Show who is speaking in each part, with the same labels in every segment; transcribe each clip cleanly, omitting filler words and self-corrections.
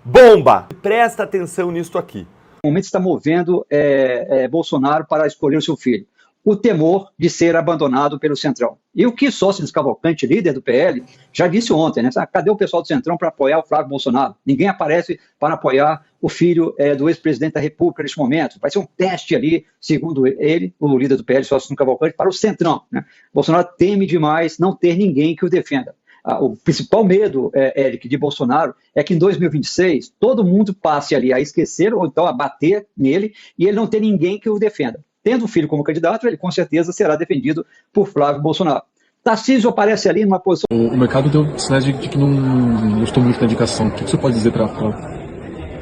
Speaker 1: Bomba! Presta atenção nisso aqui.
Speaker 2: No momento está movendo Bolsonaro para escolher o seu filho. O temor de ser abandonado pelo Centrão. E o que Sócrates Cavalcante, líder do PL, já disse ontem, né? Cadê o pessoal do Centrão para apoiar o Flávio Bolsonaro? Ninguém aparece para apoiar o filho do ex-presidente da República neste momento. Vai ser um teste ali, segundo ele, o líder do PL, Sócrates Cavalcante, para o Centrão, né? Bolsonaro teme demais não ter ninguém que o defenda. O principal medo, Eric, de Bolsonaro é que em 2026 todo mundo passe ali a esquecer ou então a bater nele e ele não ter ninguém que o defenda. Tendo o filho como candidato, ele com certeza será defendido por Flávio Bolsonaro. Tarcísio aparece ali numa posição...
Speaker 3: O mercado deu sinais de que não gostou muito da indicação. O que você pode dizer para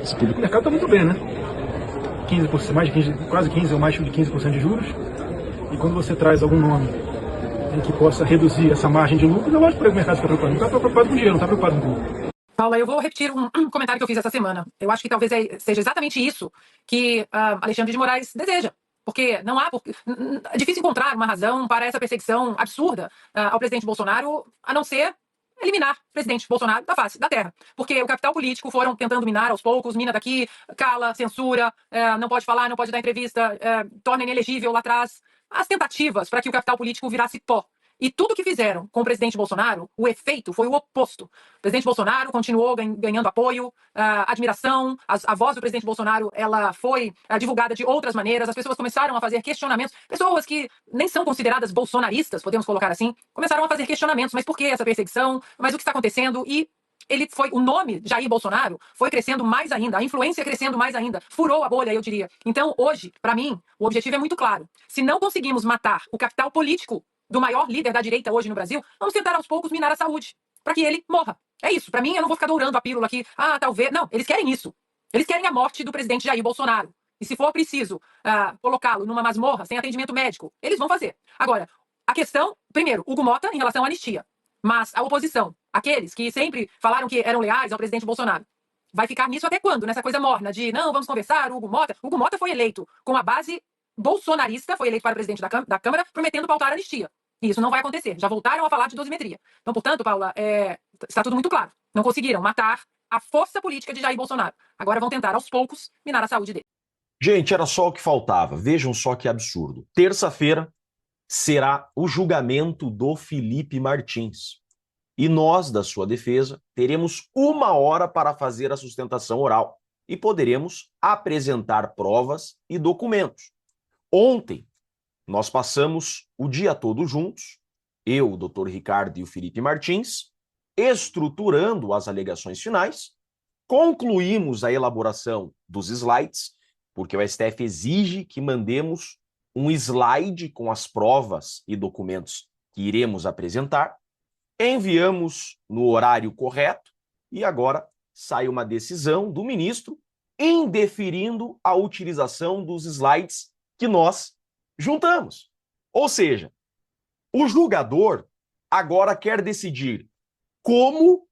Speaker 3: esse público?
Speaker 4: O mercado está muito bem, né? 15%, mais de 15%, quase 15% ou mais de 15% de juros. E quando você traz algum nome que possa reduzir essa margem de lucro, eu acho que o mercado fica preocupado. Não está preocupado com dinheiro, não está preocupado com tudo.
Speaker 5: Paula, eu vou repetir um comentário que eu fiz essa semana. Eu acho que talvez seja exatamente isso que Alexandre de Moraes deseja. Porque não há... É difícil encontrar uma razão para essa perseguição absurda ao presidente Bolsonaro, a não ser eliminar o presidente Bolsonaro da face da terra. Porque o capital político foram tentando minar aos poucos, mina daqui, cala, censura, não pode falar, não pode dar entrevista, torna inelegível lá atrás. As tentativas para que o capital político virasse pó. E tudo que fizeram com o presidente Bolsonaro, o efeito foi o oposto. O presidente Bolsonaro continuou ganhando apoio, admiração. A voz do presidente Bolsonaro ela foi divulgada de outras maneiras. As pessoas começaram a fazer questionamentos. Pessoas que nem são consideradas bolsonaristas, podemos colocar assim, começaram a fazer questionamentos. Mas por que essa perseguição? Mas o que está acontecendo? E o nome Jair Bolsonaro foi crescendo mais ainda, a influência crescendo mais ainda, furou a bolha, eu diria. Então, hoje, para mim, o objetivo é muito claro. Se não conseguimos matar o capital político do maior líder da direita hoje no Brasil, vamos tentar aos poucos minar a saúde, para que ele morra. É isso. Para mim, eu não vou ficar dourando a pílula aqui. Talvez. Não, eles querem isso. Eles querem a morte do presidente Jair Bolsonaro. E se for preciso colocá-lo numa masmorra, sem atendimento médico, eles vão fazer. Agora, a questão, primeiro, Hugo Mota em relação à anistia. Mas a oposição, aqueles que sempre falaram que eram leais ao presidente Bolsonaro, vai ficar nisso até quando? Nessa coisa morna de, não, vamos conversar, Hugo Mota. Hugo Mota foi eleito com a base bolsonarista, foi eleito para presidente da Câmara, prometendo pautar a anistia. E isso não vai acontecer. Já voltaram a falar de dosimetria. Então, portanto, Paula, está tudo muito claro. Não conseguiram matar a força política de Jair Bolsonaro. Agora vão tentar, aos poucos, minar a saúde dele.
Speaker 1: Gente, era só o que faltava. Vejam só que absurdo. Terça-feira será o julgamento do Felipe Martins. E nós, da sua defesa, teremos 1 hora para fazer a sustentação oral e poderemos apresentar provas e documentos. Ontem, nós passamos o dia todo juntos, eu, o Dr. Ricardo e o Felipe Martins, estruturando as alegações finais, concluímos a elaboração dos slides, porque o STF exige que mandemos um slide com as provas e documentos que iremos apresentar, enviamos no horário correto e agora sai uma decisão do ministro indeferindo a utilização dos slides que nós juntamos. Ou seja, o julgador agora quer decidir como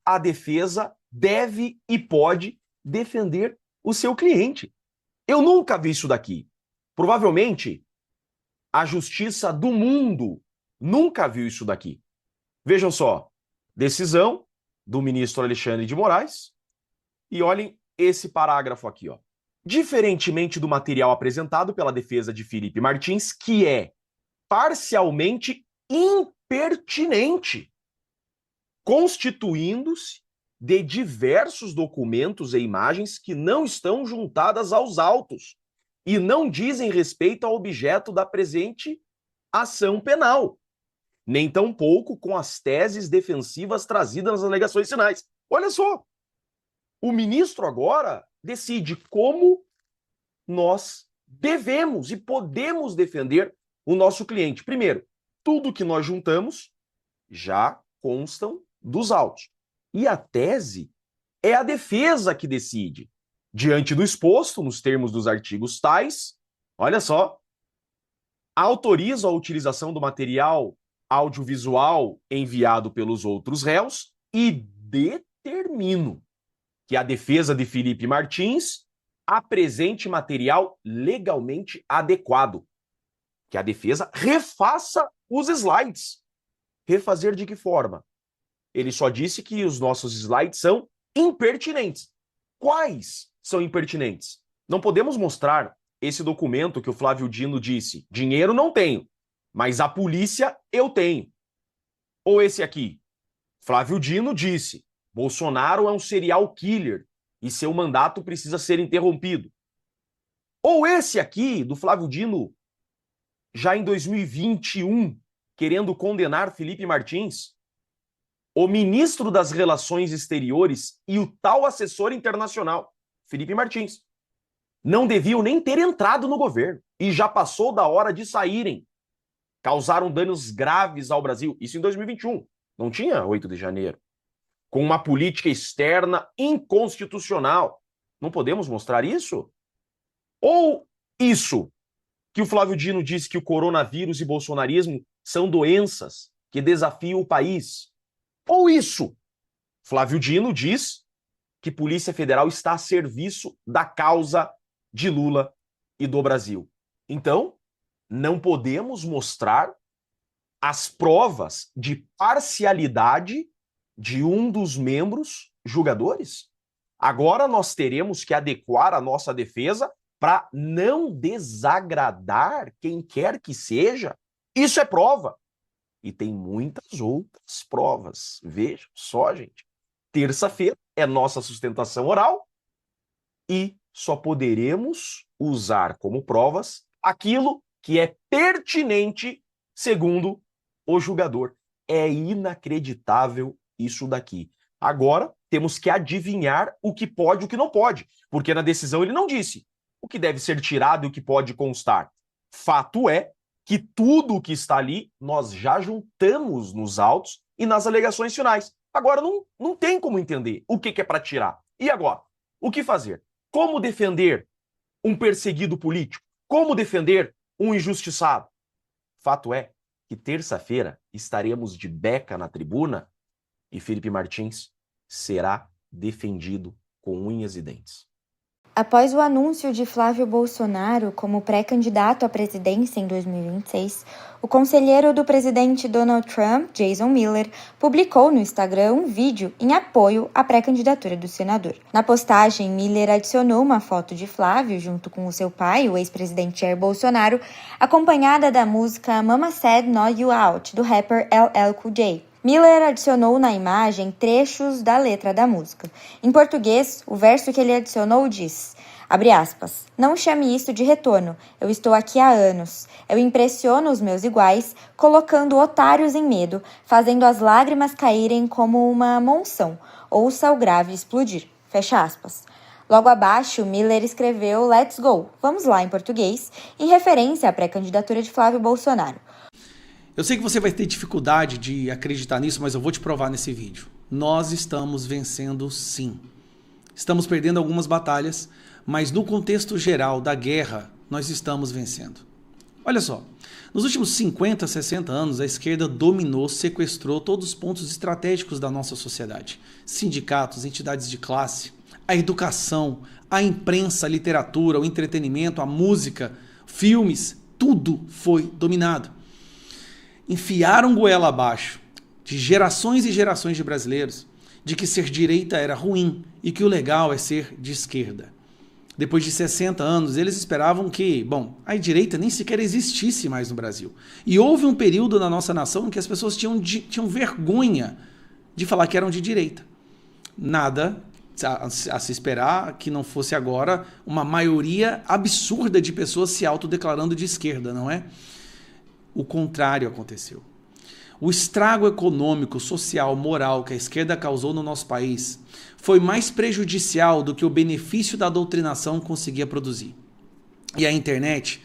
Speaker 1: a defesa deve e pode defender o seu cliente. Eu nunca vi isso daqui. Provavelmente, a justiça do mundo nunca viu isso daqui. Vejam só, decisão do ministro Alexandre de Moraes, e olhem esse parágrafo aqui, ó. Diferentemente do material apresentado pela defesa de Felipe Martins, que é parcialmente impertinente, constituindo-se de diversos documentos e imagens que não estão juntadas aos autos e não dizem respeito ao objeto da presente ação penal, nem tampouco com as teses defensivas trazidas nas alegações finais. Olha só, o ministro agora decide como nós devemos e podemos defender o nosso cliente. Primeiro, tudo que nós juntamos já constam dos autos. E a tese é a defesa que decide. Diante do exposto, nos termos dos artigos tais, olha só, autorizo a utilização do material audiovisual enviado pelos outros réus e determino que a defesa de Felipe Martins apresente material legalmente adequado. Que a defesa refaça os slides. Refazer de que forma? Ele só disse que os nossos slides são impertinentes. Quais são impertinentes? Não podemos mostrar esse documento que o Flávio Dino disse: dinheiro não tenho, mas a polícia eu tenho. Ou esse aqui: Flávio Dino disse: Bolsonaro é um serial killer e seu mandato precisa ser interrompido. Ou esse aqui, do Flávio Dino, já em 2021, querendo condenar Felipe Martins, o ministro das Relações Exteriores e o tal assessor internacional, Felipe Martins, não deviam nem ter entrado no governo e já passou da hora de saírem. Causaram danos graves ao Brasil. Isso em 2021. Não tinha 8 de janeiro. Com uma política externa inconstitucional. Não podemos mostrar isso? Ou isso, que o Flávio Dino disse que o coronavírus e bolsonarismo são doenças que desafiam o país. Ou isso, Flávio Dino diz que Polícia Federal está a serviço da causa de Lula e do Brasil. Então, não podemos mostrar as provas de parcialidade de um dos membros julgadores. Agora nós teremos que adequar a nossa defesa para não desagradar quem quer que seja. Isso é prova. E tem muitas outras provas. Vejam só, gente. Terça-feira é nossa sustentação oral e só poderemos usar como provas aquilo que é pertinente segundo o julgador. É inacreditável isso daqui. Agora, temos que adivinhar o que pode e o que não pode, porque na decisão ele não disse o que deve ser tirado e o que pode constar. Fato é que tudo o que está ali nós já juntamos nos autos e nas alegações finais. Agora não tem como entender o que é para tirar. E agora? O que fazer? Como defender um perseguido político? Como defender um injustiçado? Fato é que terça-feira estaremos de beca na tribuna e Felipe Martins será defendido com unhas e dentes.
Speaker 6: Após o anúncio de Flávio Bolsonaro como pré-candidato à presidência em 2026, o conselheiro do presidente Donald Trump, Jason Miller, publicou no Instagram um vídeo em apoio à pré-candidatura do senador. Na postagem, Miller adicionou uma foto de Flávio junto com o seu pai, o ex-presidente Jair Bolsonaro, acompanhada da música Mama Said Knock You Out, do rapper LL Cool J. Miller adicionou na imagem trechos da letra da música. Em português, o verso que ele adicionou diz, abre aspas, não chame isso de retorno, eu estou aqui há anos. Eu impressiono os meus iguais, colocando otários em medo, fazendo as lágrimas caírem como uma monção, ouça o grave explodir. Fecha aspas. Logo abaixo, Miller escreveu Let's Go, vamos lá em português, em referência à pré-candidatura de Flávio Bolsonaro.
Speaker 7: Eu sei que você vai ter dificuldade de acreditar nisso, mas eu vou te provar nesse vídeo. Nós estamos vencendo sim. Estamos perdendo algumas batalhas, mas no contexto geral da guerra, nós estamos vencendo. Olha só, nos últimos 50, 60 anos, a esquerda dominou, sequestrou todos os pontos estratégicos da nossa sociedade. Sindicatos, entidades de classe, a educação, a imprensa, a literatura, o entretenimento, a música, filmes, tudo foi dominado. Enfiaram goela abaixo de gerações e gerações de brasileiros de que ser direita era ruim e que o legal é ser de esquerda. Depois de 60 anos, eles esperavam que, a direita nem sequer existisse mais no Brasil. E houve um período na nossa nação em que as pessoas tinham vergonha de falar que eram de direita. Nada a se esperar que não fosse agora uma maioria absurda de pessoas se autodeclarando de esquerda, não é? O contrário aconteceu. O estrago econômico, social, moral que a esquerda causou no nosso país foi mais prejudicial do que o benefício da doutrinação conseguia produzir. E a internet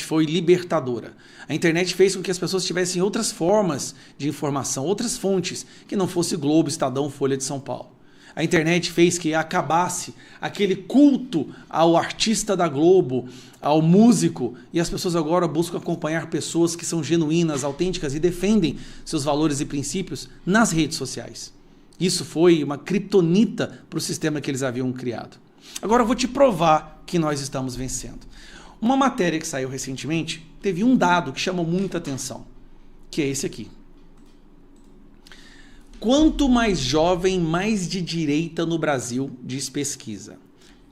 Speaker 7: foi libertadora. A internet fez com que as pessoas tivessem outras formas de informação, outras fontes, que não fosse Globo, Estadão, Folha de São Paulo. A internet fez que acabasse aquele culto ao artista da Globo, ao músico, e as pessoas agora buscam acompanhar pessoas que são genuínas, autênticas e defendem seus valores e princípios nas redes sociais. Isso foi uma criptonita para o sistema que eles haviam criado. Agora eu vou te provar que nós estamos vencendo. Uma matéria que saiu recentemente teve um dado que chamou muita atenção, que é esse aqui. Quanto mais jovem, mais de direita no Brasil, diz pesquisa.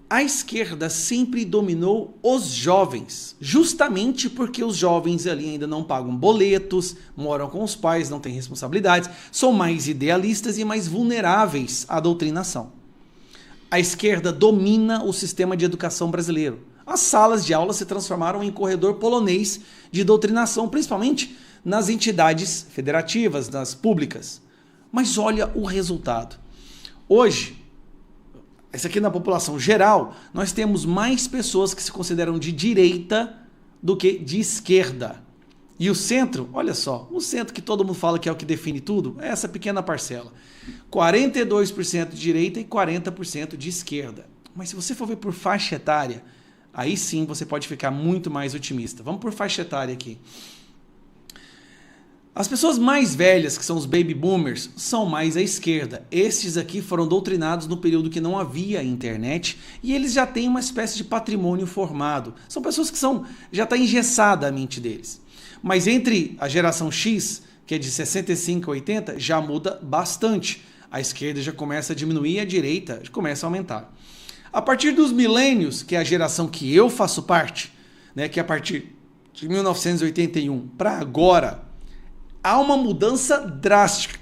Speaker 7: A esquerda sempre dominou os jovens, justamente porque os jovens ali ainda não pagam boletos, moram com os pais, não têm responsabilidades, são mais idealistas e mais vulneráveis à doutrinação. A esquerda domina o sistema de educação brasileiro. As salas de aula se transformaram em corredor polonês de doutrinação, principalmente nas entidades federativas, nas públicas. Mas olha o resultado. Hoje, isso aqui na população geral, nós temos mais pessoas que se consideram de direita do que de esquerda. E o centro, olha só, o centro que todo mundo fala que é o que define tudo, é essa pequena parcela. 42% de direita e 40% de esquerda. Mas se você for ver por faixa etária, aí sim você pode ficar muito mais otimista. Vamos por faixa etária aqui. As pessoas mais velhas, que são os baby boomers, são mais à esquerda. Estes aqui foram doutrinados no período que não havia internet e eles já têm uma espécie de patrimônio formado. São pessoas que já está engessada a mente deles. Mas entre a geração X, que é de 65 a 80, já muda bastante. A esquerda já começa a diminuir e a direita já começa a aumentar. A partir dos milênios, que é a geração que eu faço parte, né, que é a partir de 1981 para agora, há uma mudança drástica.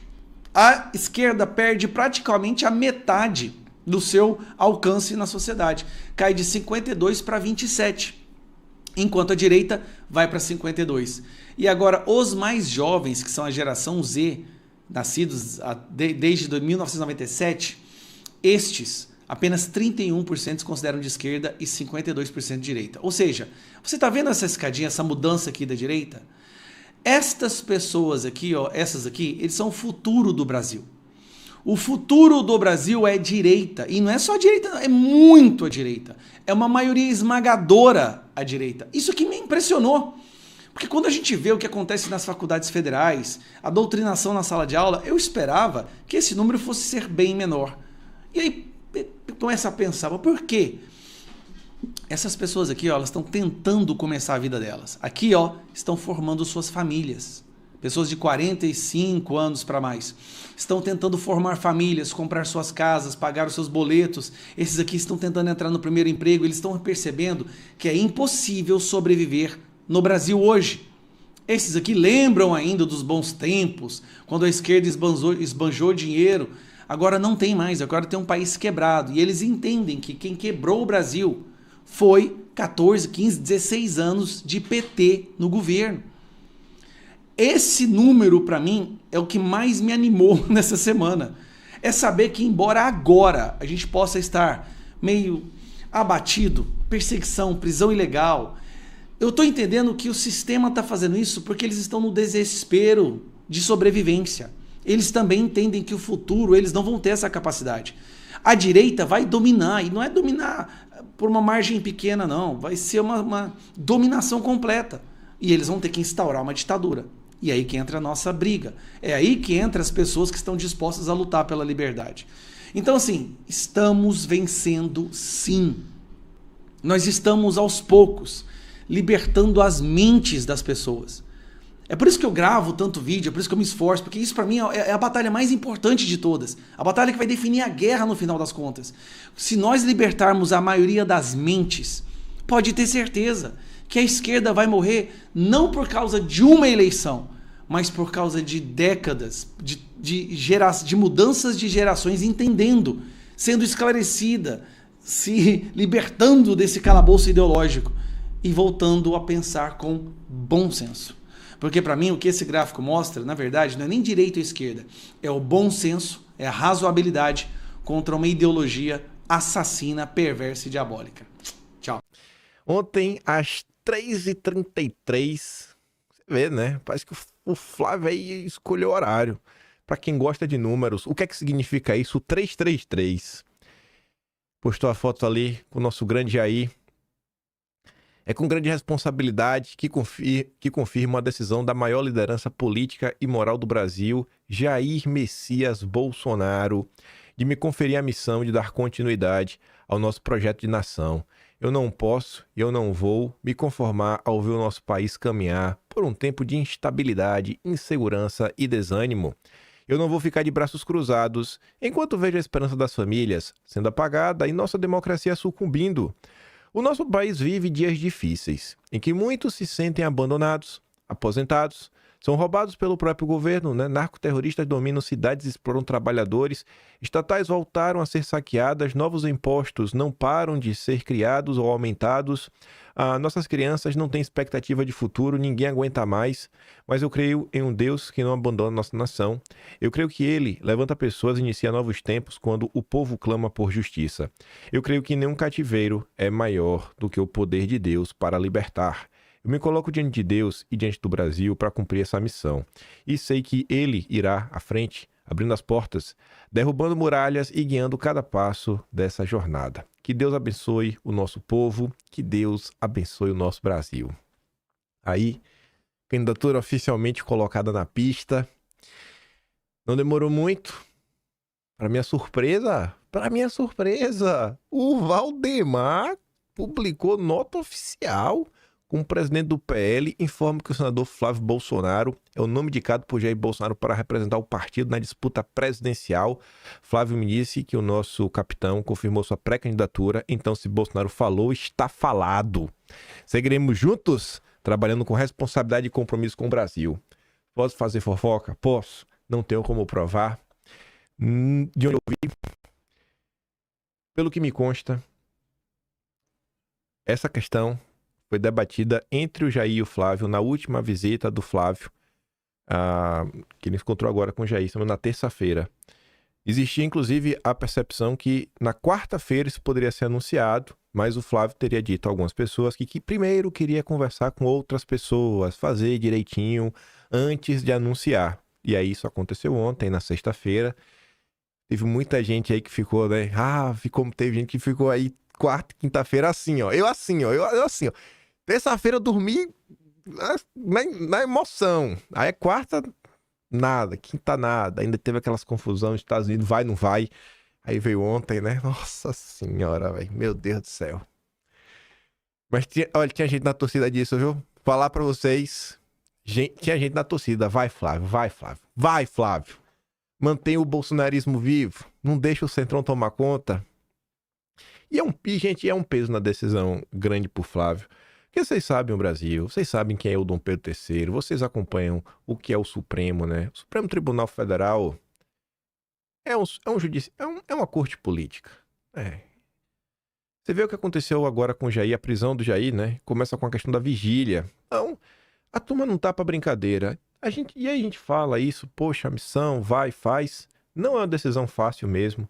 Speaker 7: A esquerda perde praticamente a metade do seu alcance na sociedade. Cai de 52 para 27, enquanto a direita vai para 52. E agora, os mais jovens, que são a geração Z, nascidos desde 1997, estes, apenas 31% se consideram de esquerda e 52% de direita. Ou seja, você está vendo essa escadinha, essa mudança aqui da direita? Estas pessoas aqui, ó, essas aqui, eles são o futuro do Brasil. O futuro do Brasil é direita. E não é só a direita, é muito a direita. É uma maioria esmagadora à direita. Isso que me impressionou. Porque quando a gente vê o que acontece nas faculdades federais, a doutrinação na sala de aula, eu esperava que esse número fosse ser bem menor. E aí começa a pensar, por quê? Essas pessoas aqui, ó, elas estão tentando começar a vida delas. Aqui, ó, estão formando suas famílias. Pessoas de 45 anos para mais. Estão tentando formar famílias, comprar suas casas, pagar os seus boletos. Esses aqui estão tentando entrar no primeiro emprego. Eles estão percebendo que é impossível sobreviver no Brasil hoje. Esses aqui lembram ainda dos bons tempos, quando a esquerda esbanjou dinheiro. Agora não tem mais, agora tem um país quebrado. E eles entendem que quem quebrou o Brasil foi 14, 15, 16 anos de PT no governo. Esse número, para mim, é o que mais me animou nessa semana. É saber que, embora agora a gente possa estar meio abatido, perseguição, prisão ilegal, eu estou entendendo que o sistema está fazendo isso porque eles estão no desespero de sobrevivência. Eles também entendem que o futuro, eles não vão ter essa capacidade. A direita vai dominar, e não é dominar por uma margem pequena, não. Vai ser uma dominação completa. E eles vão ter que instaurar uma ditadura. E é aí que entra a nossa briga. É aí que entra as pessoas que estão dispostas a lutar pela liberdade. Então, assim, estamos vencendo sim. Nós estamos aos poucos libertando as mentes das pessoas. É por isso que eu gravo tanto vídeo, é por isso que eu me esforço, porque isso para mim é a batalha mais importante de todas. A batalha que vai definir a guerra no final das contas. Se nós libertarmos a maioria das mentes, pode ter certeza que a esquerda vai morrer não por causa de uma eleição, mas por causa de décadas, de mudanças de gerações entendendo, sendo esclarecida, se libertando desse calabouço ideológico e voltando a pensar com bom senso. Porque para mim o que esse gráfico mostra, na verdade, não é nem direita ou esquerda, é o bom senso, é a razoabilidade contra uma ideologia assassina, perversa e diabólica. Tchau.
Speaker 8: Ontem, às 3h33, você vê, né? Parece que o Flávio aí escolheu o horário. Para quem gosta de números, o que é que significa isso? 333. Postou a foto ali com o nosso grande Jair. É com grande responsabilidade que confirma a decisão da maior liderança política e moral do Brasil, Jair Messias Bolsonaro, de me conferir a missão de dar continuidade ao nosso projeto de nação. Eu não posso e eu não vou me conformar ao ver o nosso país caminhar por um tempo de instabilidade, insegurança e desânimo. Eu não vou ficar de braços cruzados enquanto vejo a esperança das famílias sendo apagada e nossa democracia sucumbindo. O nosso país vive dias difíceis, em que muitos se sentem abandonados, aposentados, são roubados pelo próprio governo, né? Narcoterroristas dominam cidades e exploram trabalhadores, estatais voltaram a ser saqueadas, novos impostos não param de ser criados ou aumentados, nossas crianças não têm expectativa de futuro, ninguém aguenta mais, mas eu creio em um Deus que não abandona nossa nação. Eu creio que Ele levanta pessoas e inicia novos tempos quando o povo clama por justiça. Eu creio que nenhum cativeiro é maior do que o poder de Deus para libertar. Eu me coloco diante de Deus e diante do Brasil para cumprir essa missão. E sei que Ele irá à frente, abrindo as portas, derrubando muralhas e guiando cada passo dessa jornada. Que Deus abençoe o nosso povo, que Deus abençoe o nosso Brasil. Aí, candidatura oficialmente colocada na pista. Não demorou muito. Para minha surpresa, o Valdemar publicou nota oficial com o presidente do PL, informa que o senador Flávio Bolsonaro é o nome indicado por Jair Bolsonaro para representar o partido na disputa presidencial. Flávio me disse que o nosso capitão confirmou sua pré-candidatura, então se Bolsonaro falou, está falado. Seguiremos juntos, trabalhando com responsabilidade e compromisso com o Brasil. Posso fazer fofoca? Posso. Não tenho como provar. De onde eu vi, pelo que me consta, essa questão foi debatida entre o Jair e o Flávio na última visita do Flávio, que ele encontrou agora com o Jair, na terça-feira. Existia, inclusive, a percepção que na quarta-feira isso poderia ser anunciado, mas o Flávio teria dito a algumas pessoas que primeiro queria conversar com outras pessoas, fazer direitinho antes de anunciar. E aí isso aconteceu ontem, na sexta-feira. Teve muita gente aí que ficou, né? Teve gente que ficou aí quarta, quinta-feira assim, ó. Eu assim, ó. Terça-feira eu dormi na emoção. Aí quarta, nada. Quinta, nada. Ainda teve aquelas confusões dos Estados Unidos, vai, não vai. Aí veio ontem, né? Nossa senhora, velho. Meu Deus do céu. Mas tinha gente na torcida disso, viu? Falar pra vocês. Tinha gente na torcida. Vai, Flávio. Vai, Flávio. Vai, Flávio. Mantenha o bolsonarismo vivo. Não deixa o Centrão tomar conta. Gente, é um peso na decisão grande pro Flávio. Porque vocês sabem o Brasil, vocês sabem quem é o Dom Pedro III, vocês acompanham o que é o Supremo, né? O Supremo Tribunal Federal é uma corte política. Você vê o que aconteceu agora com o Jair, a prisão do Jair, né? Começa com a questão da vigília. Então, a turma não tá pra brincadeira. A gente fala isso, poxa, a missão, vai, faz. Não é uma decisão fácil mesmo.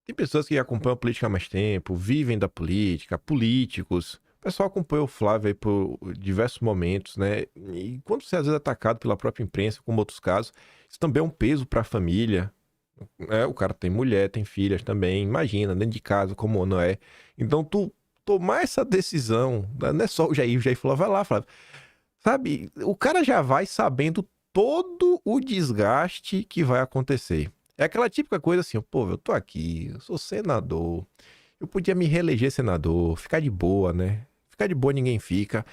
Speaker 8: Tem pessoas que acompanham a política há mais tempo, vivem da política, políticos. O pessoal acompanha o Flávio aí por diversos momentos, né? E quando você às vezes é atacado pela própria imprensa, como outros casos, isso também é um peso para a família. O cara tem mulher, tem filhas também, imagina, dentro de casa, como não é. Então, tu tomar essa decisão, não é só o Jair falou, vai lá, Flávio. Sabe, o cara já vai sabendo todo o desgaste que vai acontecer. É aquela típica coisa assim, pô, eu tô aqui, eu sou senador, eu podia me reeleger senador, ficar de boa, né? Ficar de boa ninguém fica.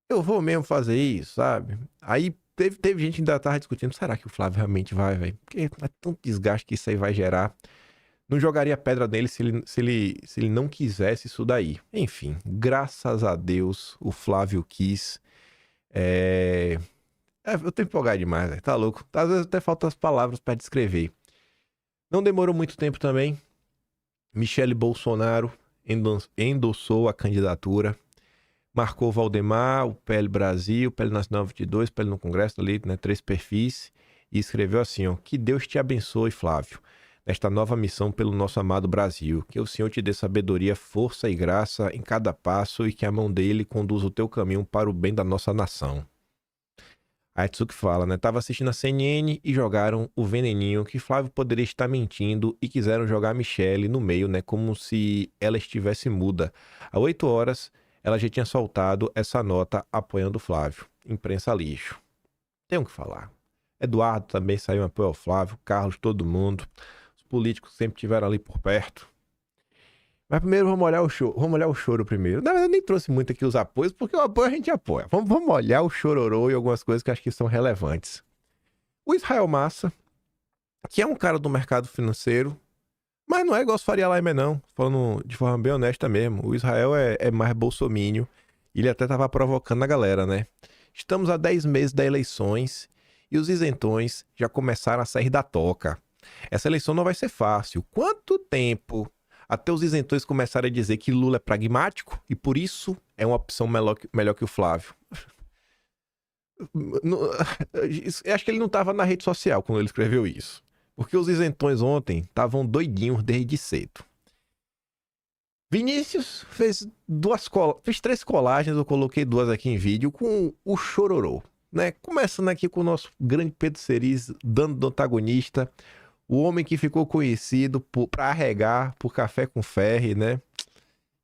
Speaker 8: Eu vou mesmo fazer isso, sabe? Aí teve gente que ainda tava discutindo, será que o Flávio realmente vai, velho? Porque é tanto desgaste que isso aí vai gerar. Não jogaria pedra nele se ele não quisesse isso daí. Enfim, graças a Deus o Flávio quis. Eu tô empolgado demais, véio. Tá louco. Às vezes até faltam as palavras pra descrever. Não demorou muito tempo também. Michele Bolsonaro endossou a candidatura. Marcou Valdemar, o PL Brasil, o PL Nacional 22, o PL no Congresso ali, né? 3 perfis. E escreveu assim, ó. Que Deus te abençoe, Flávio, nesta nova missão pelo nosso amado Brasil. Que o Senhor te dê sabedoria, força e graça em cada passo e que a mão dele conduza o teu caminho para o bem da nossa nação. A Atsuki fala, né? Tava assistindo a CNN e jogaram o veneninho que Flávio poderia estar mentindo e quiseram jogar a Michele no meio, né? Como se ela estivesse muda. Há 8 horas, ela já tinha soltado essa nota apoiando o Flávio. Imprensa lixo. Tem o que falar. Eduardo também saiu em apoio ao Flávio, Carlos, todo mundo. Os políticos sempre estiveram ali por perto. Mas primeiro vamos olhar o choro primeiro. Na verdade, eu nem trouxe muito aqui os apoios, porque o apoio a gente apoia. Vamos olhar o chororô e algumas coisas que acho que são relevantes. O Israel Massa, que é um cara do mercado financeiro, mas não é igual o Faria Lima, não. Falando de forma bem honesta mesmo. O Israel é mais bolsomínio. Ele até tava provocando a galera, né? Estamos a 10 meses das eleições e os isentões já começaram a sair da toca. Essa eleição não vai ser fácil. Quanto tempo até os isentões começarem a dizer que Lula é pragmático e por isso é uma opção melhor que o Flávio? Eu acho que ele não estava na rede social quando ele escreveu isso. Porque os isentões ontem estavam doidinhos desde cedo. Vinícius fez 3 colagens, eu coloquei 2 aqui em vídeo, com o Chororô, né? Começando aqui com o nosso grande Pedro Cerise, dando do antagonista, o homem que ficou conhecido pra arregar por Café com Ferry, né?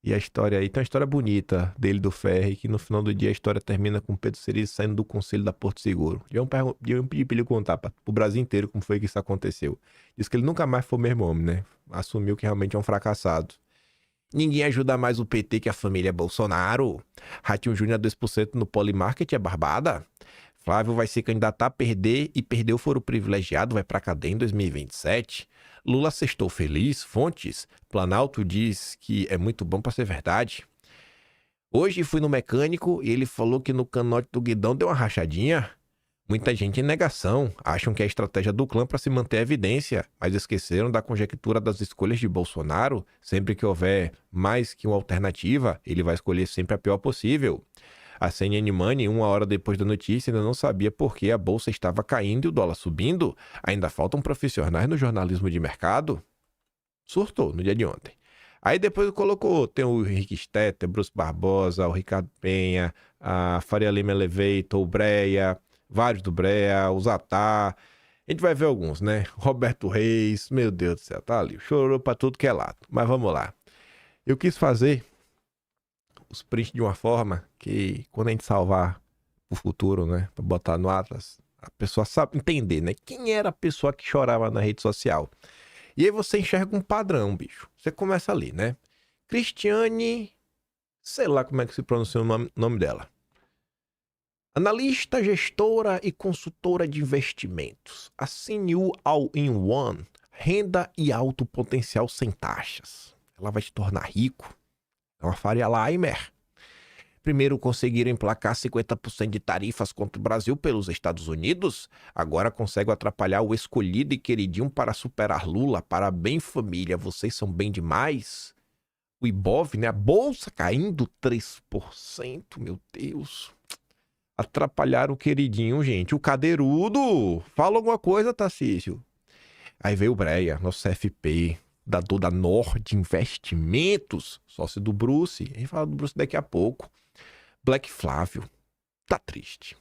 Speaker 8: E a história aí, tem uma história bonita dele do Ferry, que no final do dia a história termina com o Pedro Cerise saindo do conselho da Porto Seguro. Eu pedi pra ele contar pro Brasil inteiro como foi que isso aconteceu. Diz que ele nunca mais foi o mesmo homem, né? Assumiu que realmente é um fracassado. Ninguém ajuda mais o PT que a família Bolsonaro. Ratinho Júnior 2% no Polymarket é barbada. Flávio vai se candidatar a perder e perdeu foro privilegiado, vai pra cadeia em 2027. Lula sextou feliz, fontes. Planalto diz que é muito bom pra ser verdade. Hoje fui no mecânico e ele falou que no canote do guidão deu uma rachadinha. Muita gente em negação, acham que é a estratégia do clã para se manter a evidência, mas esqueceram da conjectura das escolhas de Bolsonaro. Sempre que houver mais que uma alternativa, ele vai escolher sempre a pior possível. A CNN Money, 1 hora depois da notícia, ainda não sabia por que a bolsa estava caindo e o dólar subindo. Ainda faltam profissionais no jornalismo de mercado. Surtou no dia de ontem. Aí depois colocou, tem o Henrique Stetter, Bruce Barbosa, o Ricardo Penha, a Faria Lima Elevator, o Breia, vários do Breia, o Zatar. A gente vai ver alguns, né? Roberto Reis, meu Deus do céu, tá ali. Chorou pra tudo que é lado. Mas vamos lá. Eu quis fazer os prints de uma forma que quando a gente salvar pro futuro, né? Pra botar no Atlas, a pessoa sabe entender, né? Quem era a pessoa que chorava na rede social. E aí você enxerga um padrão, bicho. Você começa ali, né? Cristiane, sei lá como é que se pronuncia o nome dela. Analista, gestora e consultora de investimentos. Assine o All-in-One. Renda e alto potencial sem taxas. Ela vai te tornar rico. É uma Faria Limer. Primeiro conseguiram emplacar 50% de tarifas contra o Brasil pelos Estados Unidos. Agora conseguem atrapalhar o escolhido e queridinho para superar Lula. Parabéns, família. Vocês são bem demais. O Ibov, né? A bolsa caindo 3%. Meu Deus. Atrapalharam o queridinho, gente. O cadeirudo. Fala alguma coisa, Tarcísio. Aí veio o Breia, nosso CFP, dador da Nord Investimentos, sócio do Bruce. A gente fala do Bruce daqui a pouco. Black Flávio. Tá triste.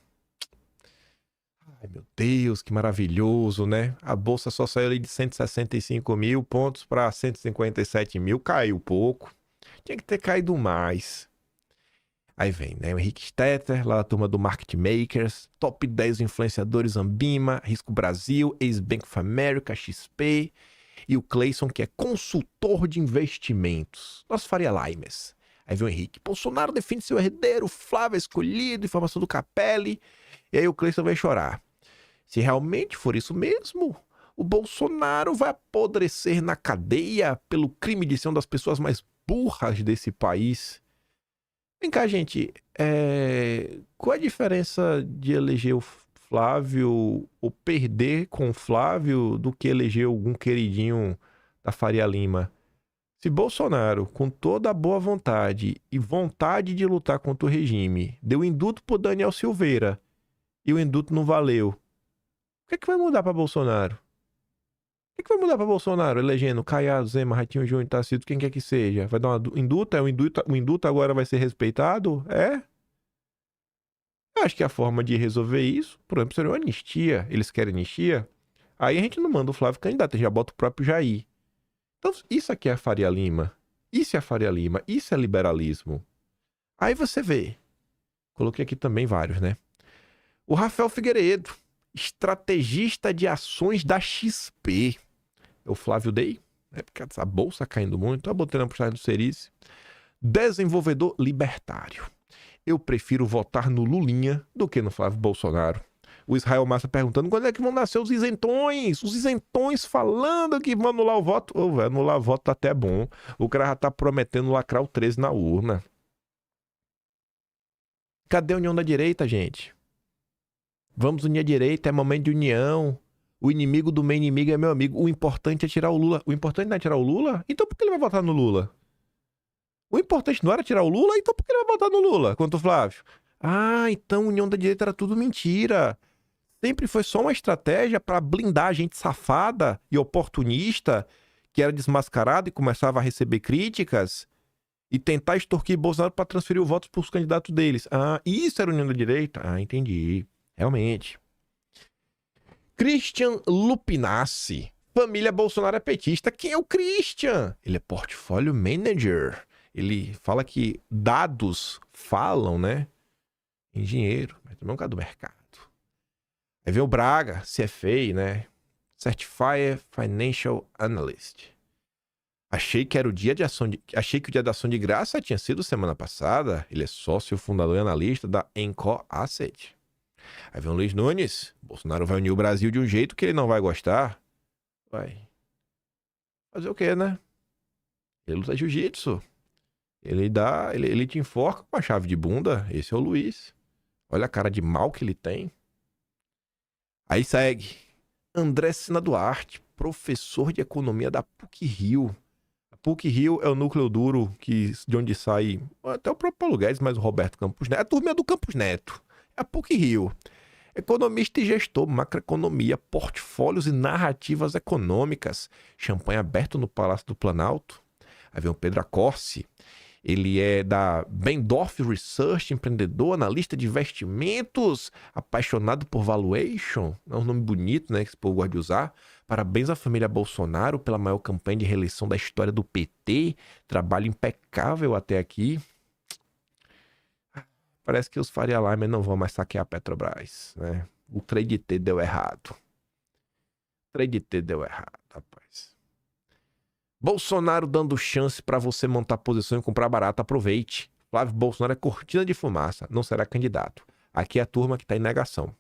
Speaker 8: Ai, meu Deus, que maravilhoso, né? A bolsa só saiu ali de 165 mil pontos para 157 mil. Caiu pouco. Tinha que ter caído mais. Aí vem, né? O Henrique Stetter, lá da turma do Market Makers, top 10 influenciadores Ambima, Risco Brasil, ex-Bank of America, XP, e o Cleison, que é consultor de investimentos. Nosso Faria Limes. Aí vem o Henrique. Bolsonaro defende seu herdeiro, Flávio é escolhido, informação do Capelli. E aí o Cleison vai chorar. Se realmente for isso mesmo, o Bolsonaro vai apodrecer na cadeia pelo crime de ser uma das pessoas mais burras desse país. Vem cá, gente, qual a diferença de eleger o Flávio ou perder com o Flávio do que eleger algum queridinho da Faria Lima? Se Bolsonaro, com toda a boa vontade e vontade de lutar contra o regime, deu indulto pro Daniel Silveira e o indulto não valeu, o que vai mudar para Bolsonaro? O que vai mudar para Bolsonaro elegendo Caiado, Zema, Ratinho Júnior, Tarcísio, quem quer que seja? Vai dar uma indulta? O indulto agora vai ser respeitado? Eu acho que a forma de resolver isso, por exemplo, seria uma anistia. Eles querem anistia? Aí a gente não manda o Flávio candidato, a gente já bota o próprio Jair. Então, isso aqui é a Faria Lima. Isso é a Faria Lima. Isso é liberalismo. Aí você vê. Coloquei aqui também vários, né? O Rafael Figueiredo, estrategista de ações da XP. É o Flávio Day, né? Porque a bolsa caindo muito. Tá botando a postagem do Cerise. Desenvolvedor libertário. Eu prefiro votar no Lulinha do que no Flávio Bolsonaro. O Israel Massa perguntando quando é que vão nascer os isentões? Os isentões falando que vão anular o voto. Ô, velho, anular o voto tá até bom. O cara já tá prometendo lacrar o 13 na urna. Cadê a união da direita, gente? Vamos unir a direita, é momento de união. O inimigo do meu inimigo é meu amigo. O importante é tirar o Lula. O importante não é tirar o Lula? Então por que ele vai votar no Lula? O importante não era tirar o Lula? Então por que ele vai votar no Lula contra o Flávio? Ah, então a união da direita era tudo mentira. Sempre foi só uma estratégia para blindar gente safada e oportunista que era desmascarado e começava a receber críticas e tentar extorquir Bolsonaro para transferir o voto para os candidatos deles. Ah, isso era a união da direita? Ah, entendi. Realmente. Christian Lupinassi. Família Bolsonaro é petista. Quem é o Christian? Ele é portfólio manager. Ele fala que dados falam, né? Engenheiro, mas também é um cara do mercado. Aí vem o Braga, CFA, né? Certified Financial Analyst. Achei que o dia da ação de graça tinha sido semana passada. Ele é sócio, fundador e analista da Encore Asset. Aí vem o Luiz Nunes. Bolsonaro vai unir o Brasil de um jeito que ele não vai gostar. Vai fazer o quê, né? Ele luta jiu-jitsu. Ele te enforca com a chave de bunda. Esse é o Luiz. Olha a cara de mal que ele tem. Aí segue. André Sina Duarte, professor de economia da PUC-Rio. A PUC-Rio é o núcleo duro de onde sai até o próprio Paulo Guedes, mas o Roberto Campos Neto. A turminha do Campos Neto. É a PUC-Rio. Economista e gestor, macroeconomia, portfólios e narrativas econômicas. Champanhe aberto no Palácio do Planalto. Aí vem o Pedro Accorsi. Ele é da Bendorf Research, empreendedor, analista de investimentos, apaixonado por valuation. É um nome bonito, né, que esse povo gosta de usar. Parabéns à família Bolsonaro pela maior campanha de reeleição da história do PT. Trabalho impecável até aqui. Parece que os Faria Lima não vão mais saquear a Petrobras, né? O trade T deu errado. O trade T deu errado, rapaz. Bolsonaro dando chance para você montar posição e comprar barato, aproveite. Flávio Bolsonaro é cortina de fumaça, não será candidato. Aqui é a turma que tá em negação.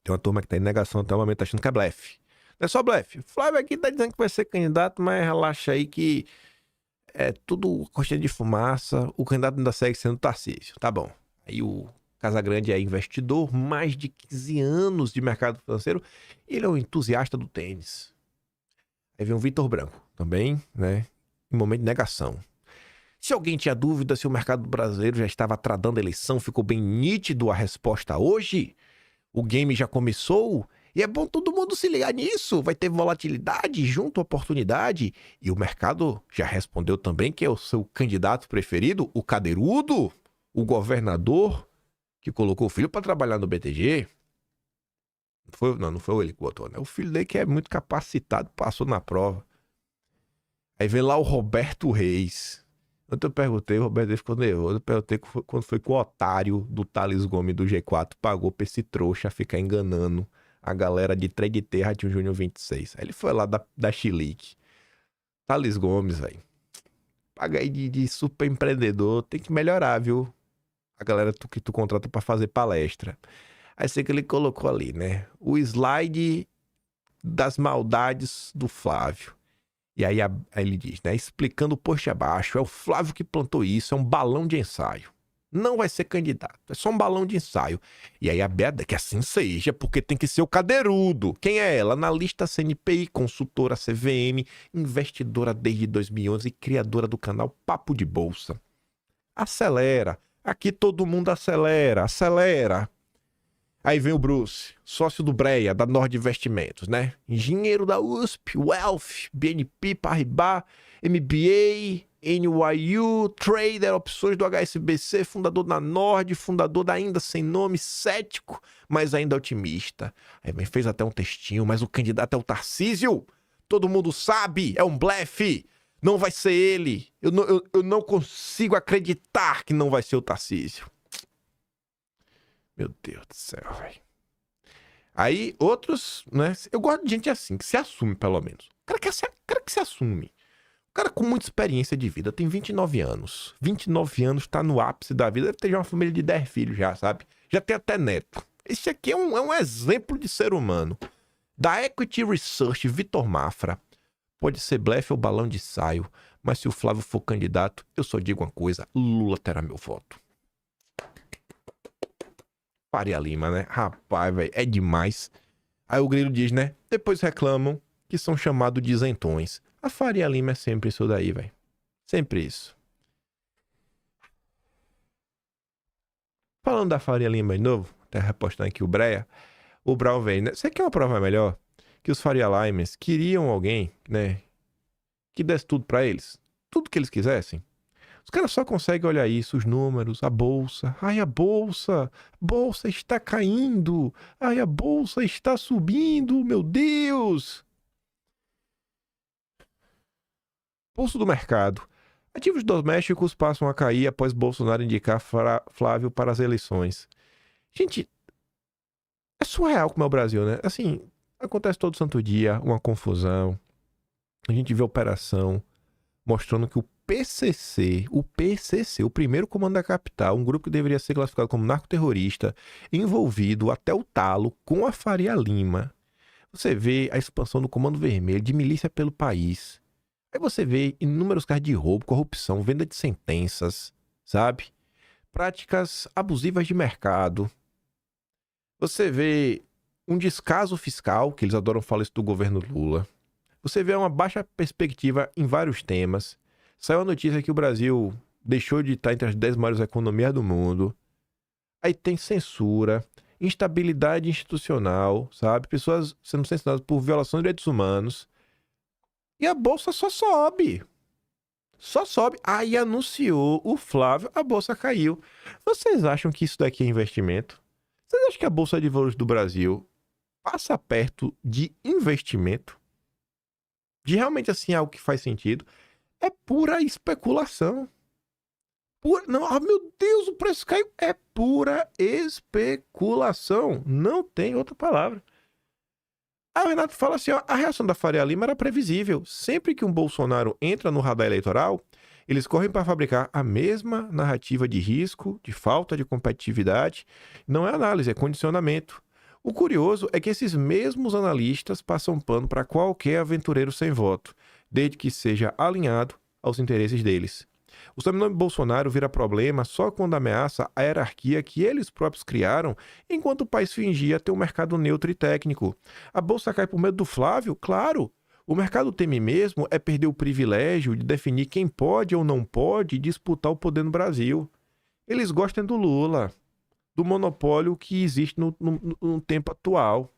Speaker 8: Tem uma turma que tá em negação até o momento achando que é blefe. Não é só blefe. Flávio aqui tá dizendo que vai ser candidato, mas relaxa aí que é tudo cortina de fumaça. O candidato ainda segue sendo Tarcísio. Tá bom. Aí o Casagrande é investidor, mais de 15 anos de mercado financeiro. Ele é um entusiasta do tênis. Aí vem o Vitor Branco, também, né, em momento de negação. Se alguém tinha dúvida se o mercado brasileiro já estava tradando a eleição, ficou bem nítido a resposta hoje. O game já começou e é bom todo mundo se ligar nisso. Vai ter volatilidade junto à oportunidade. E o mercado já respondeu também que é o seu candidato preferido, o cadeirudo, o governador que colocou o filho para trabalhar no BTG. Não foi ele que botou, né? O filho dele que é muito capacitado, passou na prova. Aí vem lá o Roberto Reis. Ontem eu perguntei, o Roberto Reis ficou nervoso. Eu perguntei quando foi que o otário do Thales Gomes do G4 pagou pra esse trouxa ficar enganando a galera de Trade T, Ratinho Júnior 26. Aí ele foi lá da Chilique. Thales Gomes, velho. Paga aí de super empreendedor. Tem que melhorar, viu? A galera que tu contrata pra fazer palestra. Aí sei que ele colocou ali, né? O slide das maldades do Flávio. E aí ele diz, né? Explicando o post abaixo. É o Flávio que plantou isso. É um balão de ensaio. Não vai ser candidato. É só um balão de ensaio. E aí a Beda, que assim seja, porque tem que ser o cadeirudo. Quem é ela? Analista CNPI, consultora CVM, investidora desde 2011 e criadora do canal Papo de Bolsa. Acelera. Aqui todo mundo acelera. Acelera. Aí vem o Bruce, sócio do Breia, da Nord Investimentos, né? Engenheiro da USP, Wealth, BNP Paribas, MBA, NYU, trader, opções do HSBC, fundador da Nord, fundador da ainda sem nome, cético, mas ainda otimista. Aí fez até um textinho, mas o candidato é o Tarcísio. Todo mundo sabe, é um blefe. Não vai ser ele. Eu não consigo acreditar que não vai ser o Tarcísio. Meu Deus do céu, velho. Aí, outros, né? Eu gosto de gente assim, que se assume, pelo menos. O cara que se assume. O cara com muita experiência de vida, tem 29 anos. 29 anos, tá no ápice da vida. Deve ter já uma família de 10 filhos já, sabe? Já tem até neto. Esse aqui é um exemplo de ser humano. Da Equity Research, Vitor Mafra. Pode ser blefe ou balão de ensaio, mas se o Flávio for candidato, eu só digo uma coisa: Lula terá meu voto. Faria Lima, né? Rapaz, velho, é demais. Aí o Grilo diz, né? Depois reclamam que são chamados de isentões. A Faria Lima é sempre isso daí, velho. Sempre isso. Falando da Faria Lima de novo, até repostando aqui o Breia, o Brau vem, né? Você quer uma prova melhor? Que os Faria Limers queriam alguém, né? Que desse tudo pra eles. Tudo que eles quisessem. Os caras só conseguem olhar isso, os números, a bolsa. Ai, a bolsa está caindo. Ai, a bolsa está subindo, meu Deus. Pulso do mercado. Ativos domésticos passam a cair após Bolsonaro indicar Flávio para as eleições. Gente, é surreal como é o Brasil, né? Assim, acontece todo santo dia, uma confusão. A gente vê operação mostrando que o PCC, o primeiro comando da capital, um grupo que deveria ser classificado como narcoterrorista, envolvido até o talo com a Faria Lima. Você vê a expansão do Comando Vermelho, de milícia pelo país. Aí você vê inúmeros casos de roubo, corrupção, venda de sentenças, sabe? Práticas abusivas de mercado. Você vê um descaso fiscal, que eles adoram falar isso do governo Lula. Você vê uma baixa perspectiva em vários temas. Saiu a notícia que o Brasil deixou de estar entre as 10 maiores economias do mundo. Aí tem censura, instabilidade institucional, sabe? Pessoas sendo censuradas por violação de direitos humanos. E a bolsa só sobe. Só sobe. Aí anunciou o Flávio, a bolsa caiu. Vocês acham que isso daqui é investimento? Vocês acham que a Bolsa de Valores do Brasil passa perto de investimento? De realmente assim algo que faz sentido? É pura especulação. Não, oh, meu Deus, o preço caiu. É pura especulação. Não tem outra palavra. Aí o Renato fala assim, ó, a reação da Faria Lima era previsível. Sempre que um Bolsonaro entra no radar eleitoral, eles correm para fabricar a mesma narrativa de risco, de falta de competitividade. Não é análise, é condicionamento. O curioso é que esses mesmos analistas passam pano para qualquer aventureiro sem voto, desde que seja alinhado aos interesses deles. O sobrenome Bolsonaro vira problema só quando ameaça a hierarquia que eles próprios criaram, enquanto o país fingia ter um mercado neutro e técnico. A bolsa cai por medo do Flávio? Claro! O mercado teme mesmo é perder o privilégio de definir quem pode ou não pode disputar o poder no Brasil. Eles gostam do Lula, do monopólio que existe no tempo atual.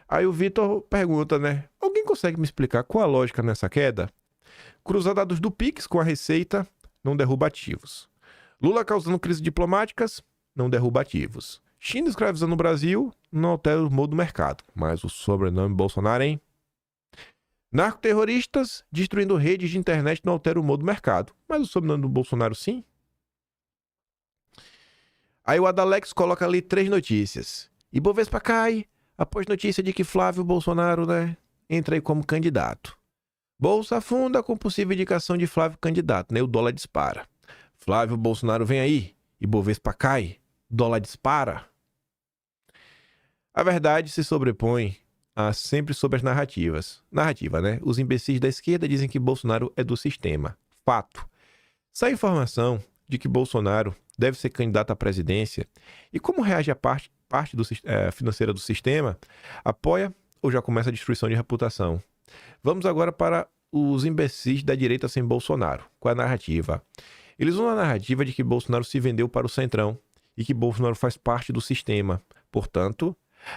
Speaker 8: Aí o Vitor pergunta, né? Alguém consegue me explicar qual a lógica nessa queda? Cruzar dados do Pix com a Receita não derruba ativos. Lula causando crises diplomáticas não derruba ativos. China escravizando o Brasil não altera o modo do mercado. Mas o sobrenome Bolsonaro, hein? Narcoterroristas destruindo redes de internet não altera o modo do mercado. Mas o sobrenome do Bolsonaro, sim? Aí o Adalex coloca ali 3 notícias. Ibovespa cai após notícia de que Flávio Bolsonaro, né, entra aí como candidato. Bolsa afunda com possível indicação de Flávio candidato, né? O dólar dispara. Flávio Bolsonaro vem aí. Ibovespa cai. Dólar dispara. A verdade se sobrepõe sempre sobre as narrativas. Narrativa, né? Os imbecis da esquerda dizem que Bolsonaro é do sistema. Fato. Sai informação de que Bolsonaro deve ser candidato à presidência. E como reage a parte financeira do sistema, apoia ou já começa a destruição de reputação. Vamos agora para os imbecis da direita sem Bolsonaro. Qual é a narrativa? Eles usam a narrativa de que Bolsonaro se vendeu para o Centrão e que Bolsonaro faz parte do sistema. Portanto,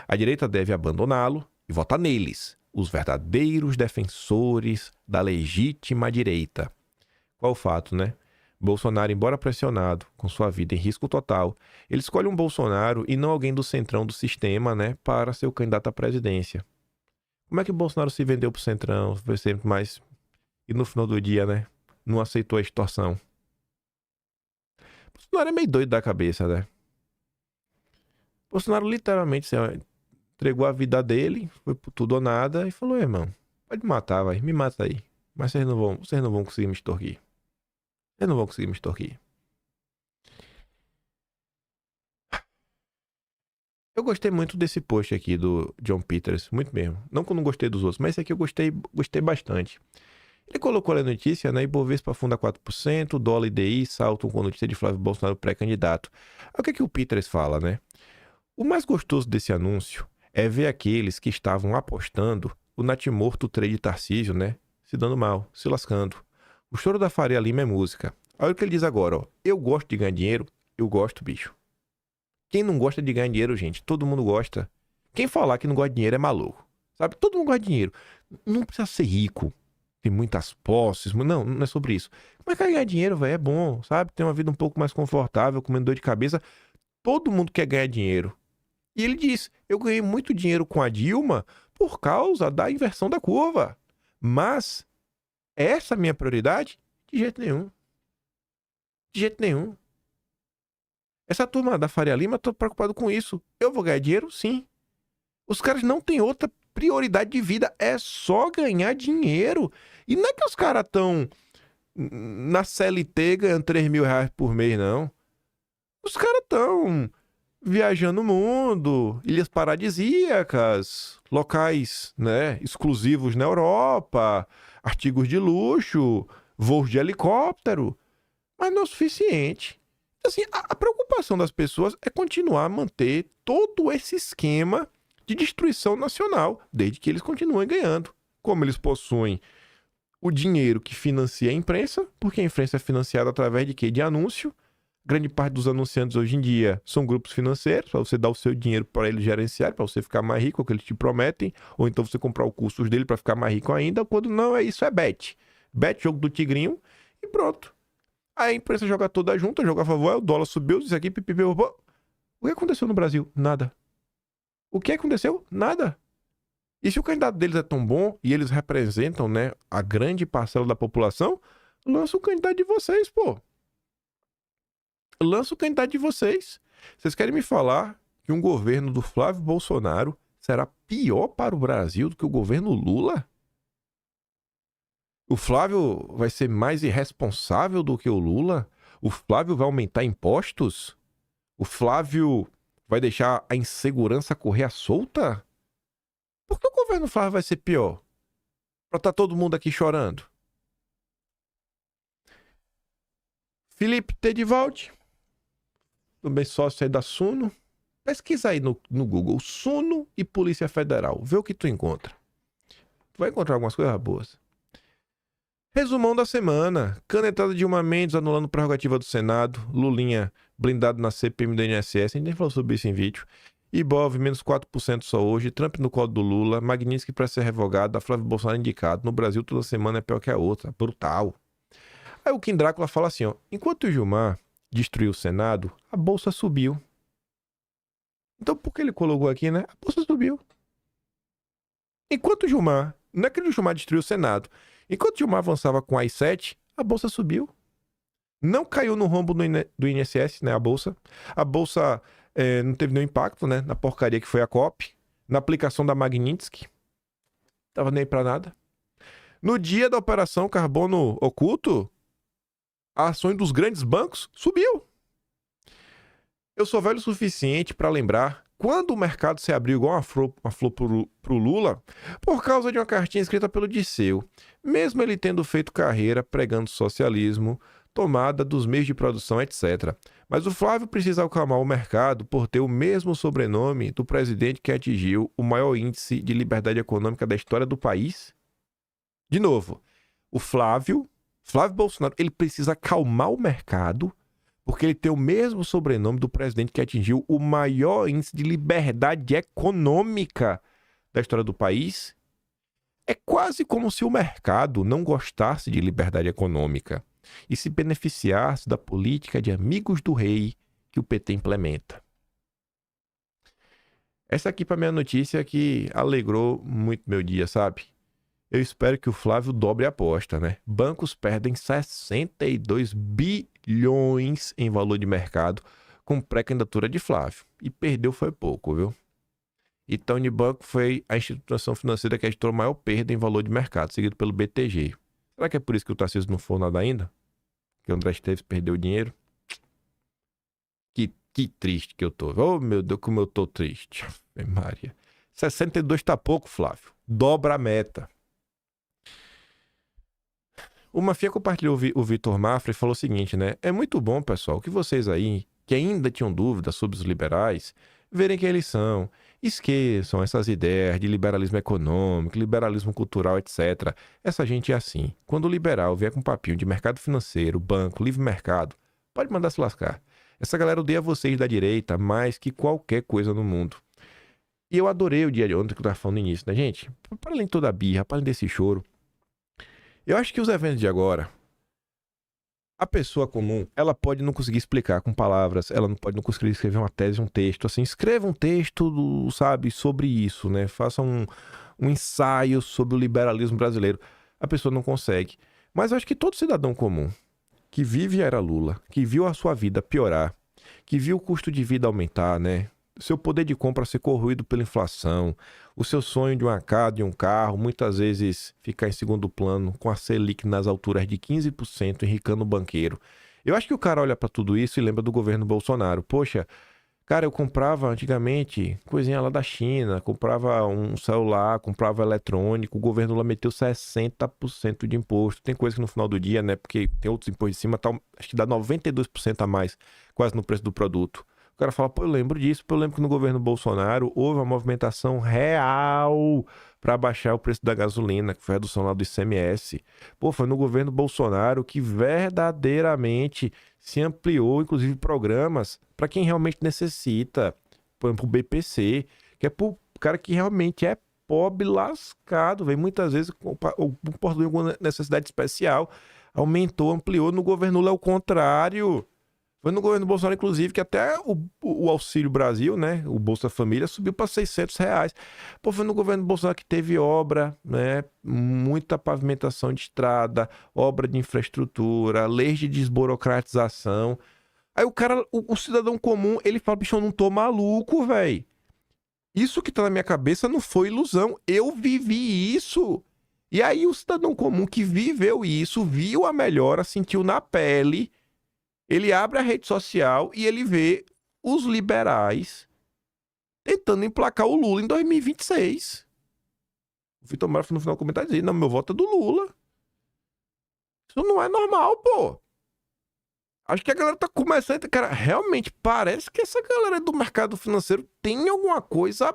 Speaker 8: a direita deve abandoná-lo e votar neles, os verdadeiros defensores da legítima direita. Qual o fato, né? Bolsonaro, embora pressionado, com sua vida em risco total, ele escolhe um Bolsonaro e não alguém do Centrão do sistema, né, para ser o candidato à presidência. Como é que o Bolsonaro se vendeu pro Centrão, foi sempre mais... E no final do dia, né? Não aceitou a extorsão. Bolsonaro é meio doido da cabeça, né? Bolsonaro literalmente entregou a vida dele, foi por tudo ou nada e falou, irmão, pode matar, vai, me mata aí. Mas vocês não vão conseguir me extorquir. Vocês não vão conseguir me extorquir. Eu gostei muito desse post aqui do John Peters, muito mesmo. Não que eu não gostei dos outros, mas esse aqui eu gostei bastante. Ele colocou a notícia, né? Ibovespa afunda 4%, dólar e DI saltam com a notícia de Flávio Bolsonaro pré-candidato. Aí o que é que o Peters fala, né? O mais gostoso desse anúncio é ver aqueles que estavam apostando o natimorto trade Tarcísio, né? Se dando mal, se lascando. O choro da Faria Lima é música. Olha o que ele diz agora, ó. Eu gosto de ganhar dinheiro, eu gosto, bicho. Quem não gosta de ganhar dinheiro, gente? Todo mundo gosta. Quem falar que não gosta de dinheiro é maluco. Sabe? Todo mundo gosta de dinheiro. Não precisa ser rico. Tem muitas posses. Não é sobre isso. Mas ganhar dinheiro, velho, é bom, sabe? Ter uma vida um pouco mais confortável, comendo dor de cabeça. Todo mundo quer ganhar dinheiro. E ele diz, eu ganhei muito dinheiro com a Dilma por causa da inversão da curva. Mas essa é a minha prioridade? De jeito nenhum. De jeito nenhum. Essa turma da Faria Lima, tô preocupado com isso. Eu vou ganhar dinheiro? Sim. Os caras não têm outra prioridade de vida. É só ganhar dinheiro. E não é que os caras estão na CLT ganhando 3 mil reais por mês, não. Os caras estão viajando o mundo, ilhas paradisíacas, locais, né, exclusivos na Europa, artigos de luxo, voos de helicóptero. Mas não é o suficiente. Assim, a preocupação das pessoas é continuar a manter todo esse esquema de destruição nacional, desde que eles continuem ganhando. Como eles possuem o dinheiro que financia a imprensa, porque a imprensa é financiada através de quê? De anúncio. Grande parte dos anunciantes hoje em dia são grupos financeiros, para você dar o seu dinheiro para eles gerenciarem, para você ficar mais rico, é o que eles te prometem, ou então você comprar os custos dele para ficar mais rico ainda, quando não é isso, é bet. Bet, jogo do tigrinho, e pronto. Aí a imprensa joga toda junta, joga a favor, o dólar subiu, isso aqui, pipipi. O que aconteceu no Brasil? Nada. O que aconteceu? Nada. E se o candidato deles é tão bom e eles representam, né, a grande parcela da população, lança o candidato de vocês, pô. Lança o candidato de vocês. Vocês querem me falar que um governo do Flávio Bolsonaro será pior para o Brasil do que o governo Lula? O Flávio vai ser mais irresponsável do que o Lula? O Flávio vai aumentar impostos? O Flávio vai deixar a insegurança correr à solta? Por que o governo Flávio vai ser pior? Pra estar todo mundo aqui chorando. Felipe Tedivaldi, também sócio aí da Suno. Pesquisa aí no Google, Suno e Polícia Federal. Vê o que tu encontra. Tu vai encontrar algumas coisas boas. Resumão da semana. Canetada de Dilma Mendes anulando prerrogativa do Senado. Lulinha blindado na CPMI do INSS. A gente nem falou sobre isso em vídeo. Ibov, menos 4% só hoje. Trump no colo do Lula. Magnitsky para ser revogado. A Flávio Bolsonaro indicado. No Brasil, toda semana é pior que a outra. Brutal. Aí o Kim Drácula fala assim, ó. Enquanto o Gilmar destruiu o Senado, a Bolsa subiu. Então, por que ele colocou aqui, né? A Bolsa subiu. Enquanto o Gilmar... Não é que o Gilmar destruiu o Senado. Enquanto o Gilmar avançava com a I7, a Bolsa subiu. Não caiu no rombo do INSS, né, a Bolsa. A Bolsa não teve nenhum impacto, né, na porcaria que foi a COP. Na aplicação da Magnitsky. Tava nem pra nada. No dia da operação Carbono Oculto, a ação dos grandes bancos subiu. Eu sou velho o suficiente para lembrar quando o mercado se abriu igual uma flor pro Lula, por causa de uma cartinha escrita pelo Disseu, mesmo ele tendo feito carreira pregando socialismo, tomada dos meios de produção, etc. Mas o Flávio precisa acalmar o mercado por ter o mesmo sobrenome do presidente que atingiu o maior índice de liberdade econômica da história do país. De novo, o Flávio Bolsonaro, ele precisa acalmar o mercado porque ele tem o mesmo sobrenome do presidente que atingiu o maior índice de liberdade econômica da história do país. É quase como se o mercado não gostasse de liberdade econômica e se beneficiasse da política de amigos do rei que o PT implementa. Essa aqui para minha notícia que alegrou muito meu dia, sabe? Eu espero que o Flávio dobre a aposta, né? Bancos perdem 62 bilhões em valor de mercado com pré-candidatura de Flávio. E perdeu foi pouco, viu? Então, Unibanco foi a instituição financeira que registrou a maior perda em valor de mercado, seguido pelo BTG. Será que é por isso que o Tarcísio não foi nada ainda? Que o André Esteves perdeu dinheiro? Que Que triste que eu tô. Oh, meu Deus, como eu tô triste. Ave Maria. 62 tá pouco, Flávio. Dobra a meta. O Mafia compartilhou o Vitor Mafra e falou o seguinte, né? É muito bom, pessoal, que vocês aí, que ainda tinham dúvidas sobre os liberais, verem quem eles são. Esqueçam essas ideias de liberalismo econômico, liberalismo cultural, etc. Essa gente é assim. Quando o liberal vier com um papinho de mercado financeiro, banco, livre mercado, pode mandar se lascar. Essa galera odeia vocês da direita mais que qualquer coisa no mundo. E eu adorei o dia de ontem que eu tava falando no início, né, gente? Para além de toda a birra, para além desse choro, eu acho que os eventos de agora, a pessoa comum, ela pode não conseguir explicar com palavras, ela não pode não conseguir escrever uma tese, um texto, assim, escreva um texto, sabe, sobre isso, né? Faça um ensaio sobre o liberalismo brasileiro. A pessoa não consegue. Mas eu acho que todo cidadão comum que vive a era Lula, que viu a sua vida piorar, que viu o custo de vida aumentar, né? Seu poder de compra ser corroído pela inflação, o seu sonho de uma casa, de um carro, muitas vezes ficar em segundo plano, com a Selic nas alturas de 15%, enricando o banqueiro. Eu acho que o cara olha pra tudo isso e lembra do governo Bolsonaro. Poxa, cara, eu comprava antigamente coisinha lá da China, comprava um celular, comprava eletrônico, o governo lá meteu 60% de imposto. Tem coisa que no final do dia, né, porque tem outros impostos em cima, tá, acho que dá 92% a mais, quase no preço do produto. O cara fala, pô, eu lembro disso, eu lembro que no governo Bolsonaro houve uma movimentação real para baixar o preço da gasolina, que foi a redução lá do ICMS. Pô, foi no governo Bolsonaro que verdadeiramente se ampliou, inclusive, programas para quem realmente necessita, por exemplo, o BPC, que é pro cara que realmente é pobre lascado, vem muitas vezes por alguma necessidade especial, aumentou, ampliou. No governo Lula é o contrário. Foi no governo Bolsonaro, inclusive, que até o Auxílio Brasil, né, o Bolsa Família, subiu para R$600. Pô, foi no governo Bolsonaro que teve obra, né, muita pavimentação de estrada, obra de infraestrutura, leis de desburocratização. Aí o cara, o cidadão comum, ele fala, bicho, eu não tô maluco, velho. Isso que tá na minha cabeça não foi ilusão, eu vivi isso. E aí o cidadão comum que viveu isso, viu a melhora, sentiu na pele. Ele abre a rede social e ele vê os liberais tentando emplacar o Lula em 2026. O Vitor Mara no final do comentário dizendo, não, meu voto é do Lula. Isso não é normal, pô. Acho que a galera tá começando... Cara, realmente parece que essa galera do mercado financeiro tem alguma coisa,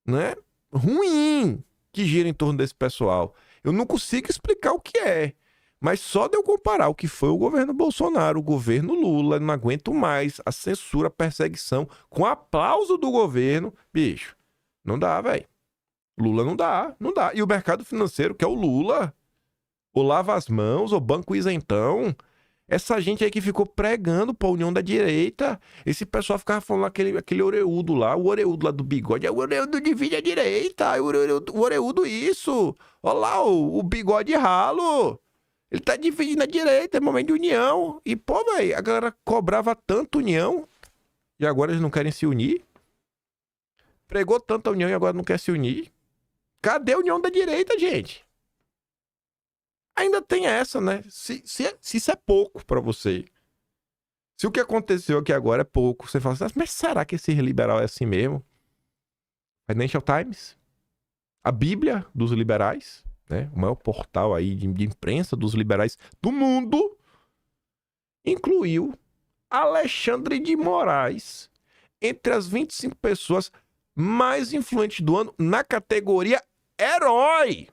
Speaker 8: né, ruim que gira em torno desse pessoal. Eu não consigo explicar o que é. Mas só de eu comparar o que foi o governo Bolsonaro, o governo Lula, não aguento mais, a censura, a perseguição, com aplauso do governo, bicho, não dá, velho. Lula não dá. E o mercado financeiro, que é o Lula, o Lava as Mãos, o Banco Isentão, essa gente aí que ficou pregando pra União da Direita, esse pessoal ficava falando aquele oreudo lá, o oreudo lá do bigode, o oreudo divide a direita, o oreudo isso, olha lá, o bigode ralo. Ele tá dividindo a direita, é momento de união. E, pô, velho, a galera cobrava tanto união e agora eles não querem se unir. Pregou tanta união e agora não quer se unir. Cadê a união da direita, gente? Ainda tem essa, né? Se isso é pouco pra você, se o que aconteceu aqui agora é pouco, você fala assim, mas será que esse liberal é assim mesmo? Financial Times, a Bíblia dos liberais, né? O maior portal aí de imprensa dos liberais do mundo, incluiu Alexandre de Moraes entre as 25 pessoas mais influentes do ano na categoria herói.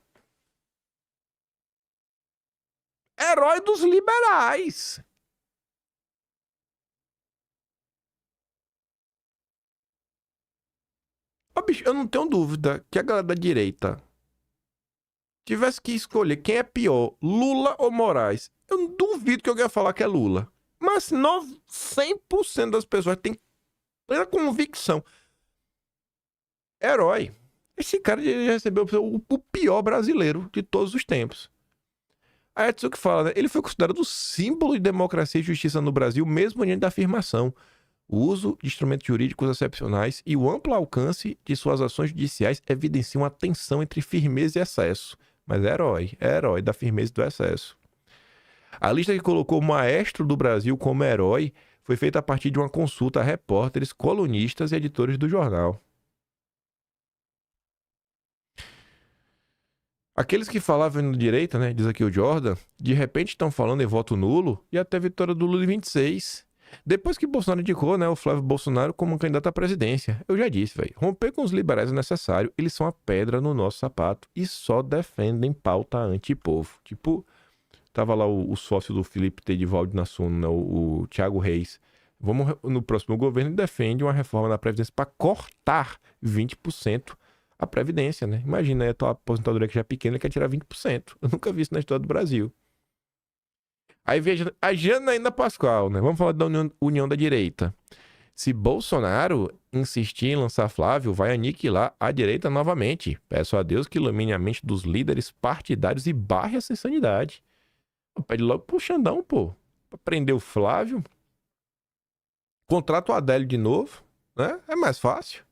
Speaker 8: Herói dos liberais. Ó, bicho, eu não tenho dúvida que a galera da direita tivesse que escolher quem é pior, Lula ou Moraes, eu não duvido que alguém ia falar que é Lula. Mas 100% das pessoas têm plena convicção. Herói. Esse cara já recebeu o pior brasileiro de todos os tempos. A Edson que fala, né? Ele foi considerado o símbolo de democracia e justiça no Brasil, mesmo diante da afirmação. O uso de instrumentos jurídicos excepcionais e o amplo alcance de suas ações judiciais evidenciam a tensão entre firmeza e excesso. Mas é herói da firmeza e do excesso. A lista que colocou o maestro do Brasil como herói foi feita a partir de uma consulta a repórteres, colunistas e editores do jornal. Aqueles que falavam na direita, né, diz aqui o Jordan, de repente estão falando em voto nulo e até a vitória do Lula em 26. Depois que Bolsonaro indicou, né, o Flávio Bolsonaro como candidato à presidência. Eu já disse, velho, romper com os liberais é necessário, eles são a pedra no nosso sapato e só defendem pauta anti-povo. Tipo, tava lá o sócio do Felipe Tedivaldo Nassuno, né, o Thiago Reis. Vamos no próximo governo defende uma reforma da Previdência para cortar 20% a Previdência, né? Imagina aí a tua aposentadoria que já é pequena quer tirar 20%. Eu nunca vi isso na história do Brasil. Aí veja a Janaína Pascoal, né? Vamos falar da união da direita. Se Bolsonaro insistir em lançar Flávio, vai aniquilar a direita novamente. Peço a Deus que ilumine a mente dos líderes partidários e barre essa insanidade. Pede logo pro Xandão, pô. Pra prender o Flávio. Contrata o Adélio de novo, né? É mais fácil.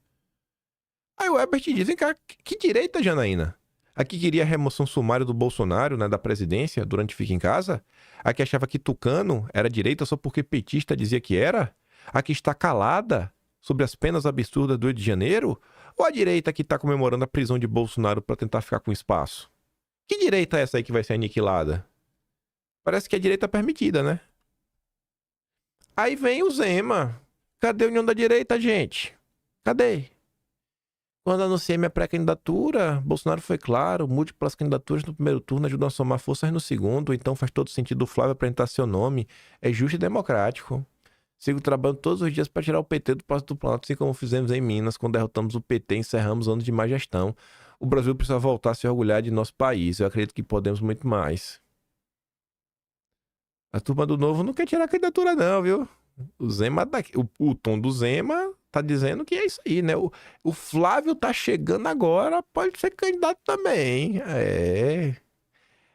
Speaker 8: Aí o Herbert diz, vem cá, que direita, Janaína? A que queria a remoção sumária do Bolsonaro, né, da presidência, durante Fica em Casa? A que achava que Tucano era direita só porque petista dizia que era? A que está calada sobre as penas absurdas do Rio de Janeiro? Ou a direita que está comemorando a prisão de Bolsonaro para tentar ficar com espaço? Que direita é essa aí que vai ser aniquilada? Parece que é direita permitida, né? Aí vem o Zema. Cadê a união da direita, gente? Cadê? Quando anunciei minha pré-candidatura, Bolsonaro foi claro, múltiplas candidaturas no primeiro turno ajudam a somar forças no segundo, então faz todo sentido o Flávio apresentar seu nome, é justo e democrático. Sigo trabalhando todos os dias para tirar o PT do passo do planalto, assim como fizemos em Minas, quando derrotamos o PT e encerramos anos de má gestão. O Brasil precisa voltar a se orgulhar de nosso país, eu acredito que podemos muito mais. A turma do Novo não quer tirar a candidatura não, viu? O Zema, o tom do Zema tá dizendo que é isso aí, né? O Flávio tá chegando agora, pode ser candidato também. É.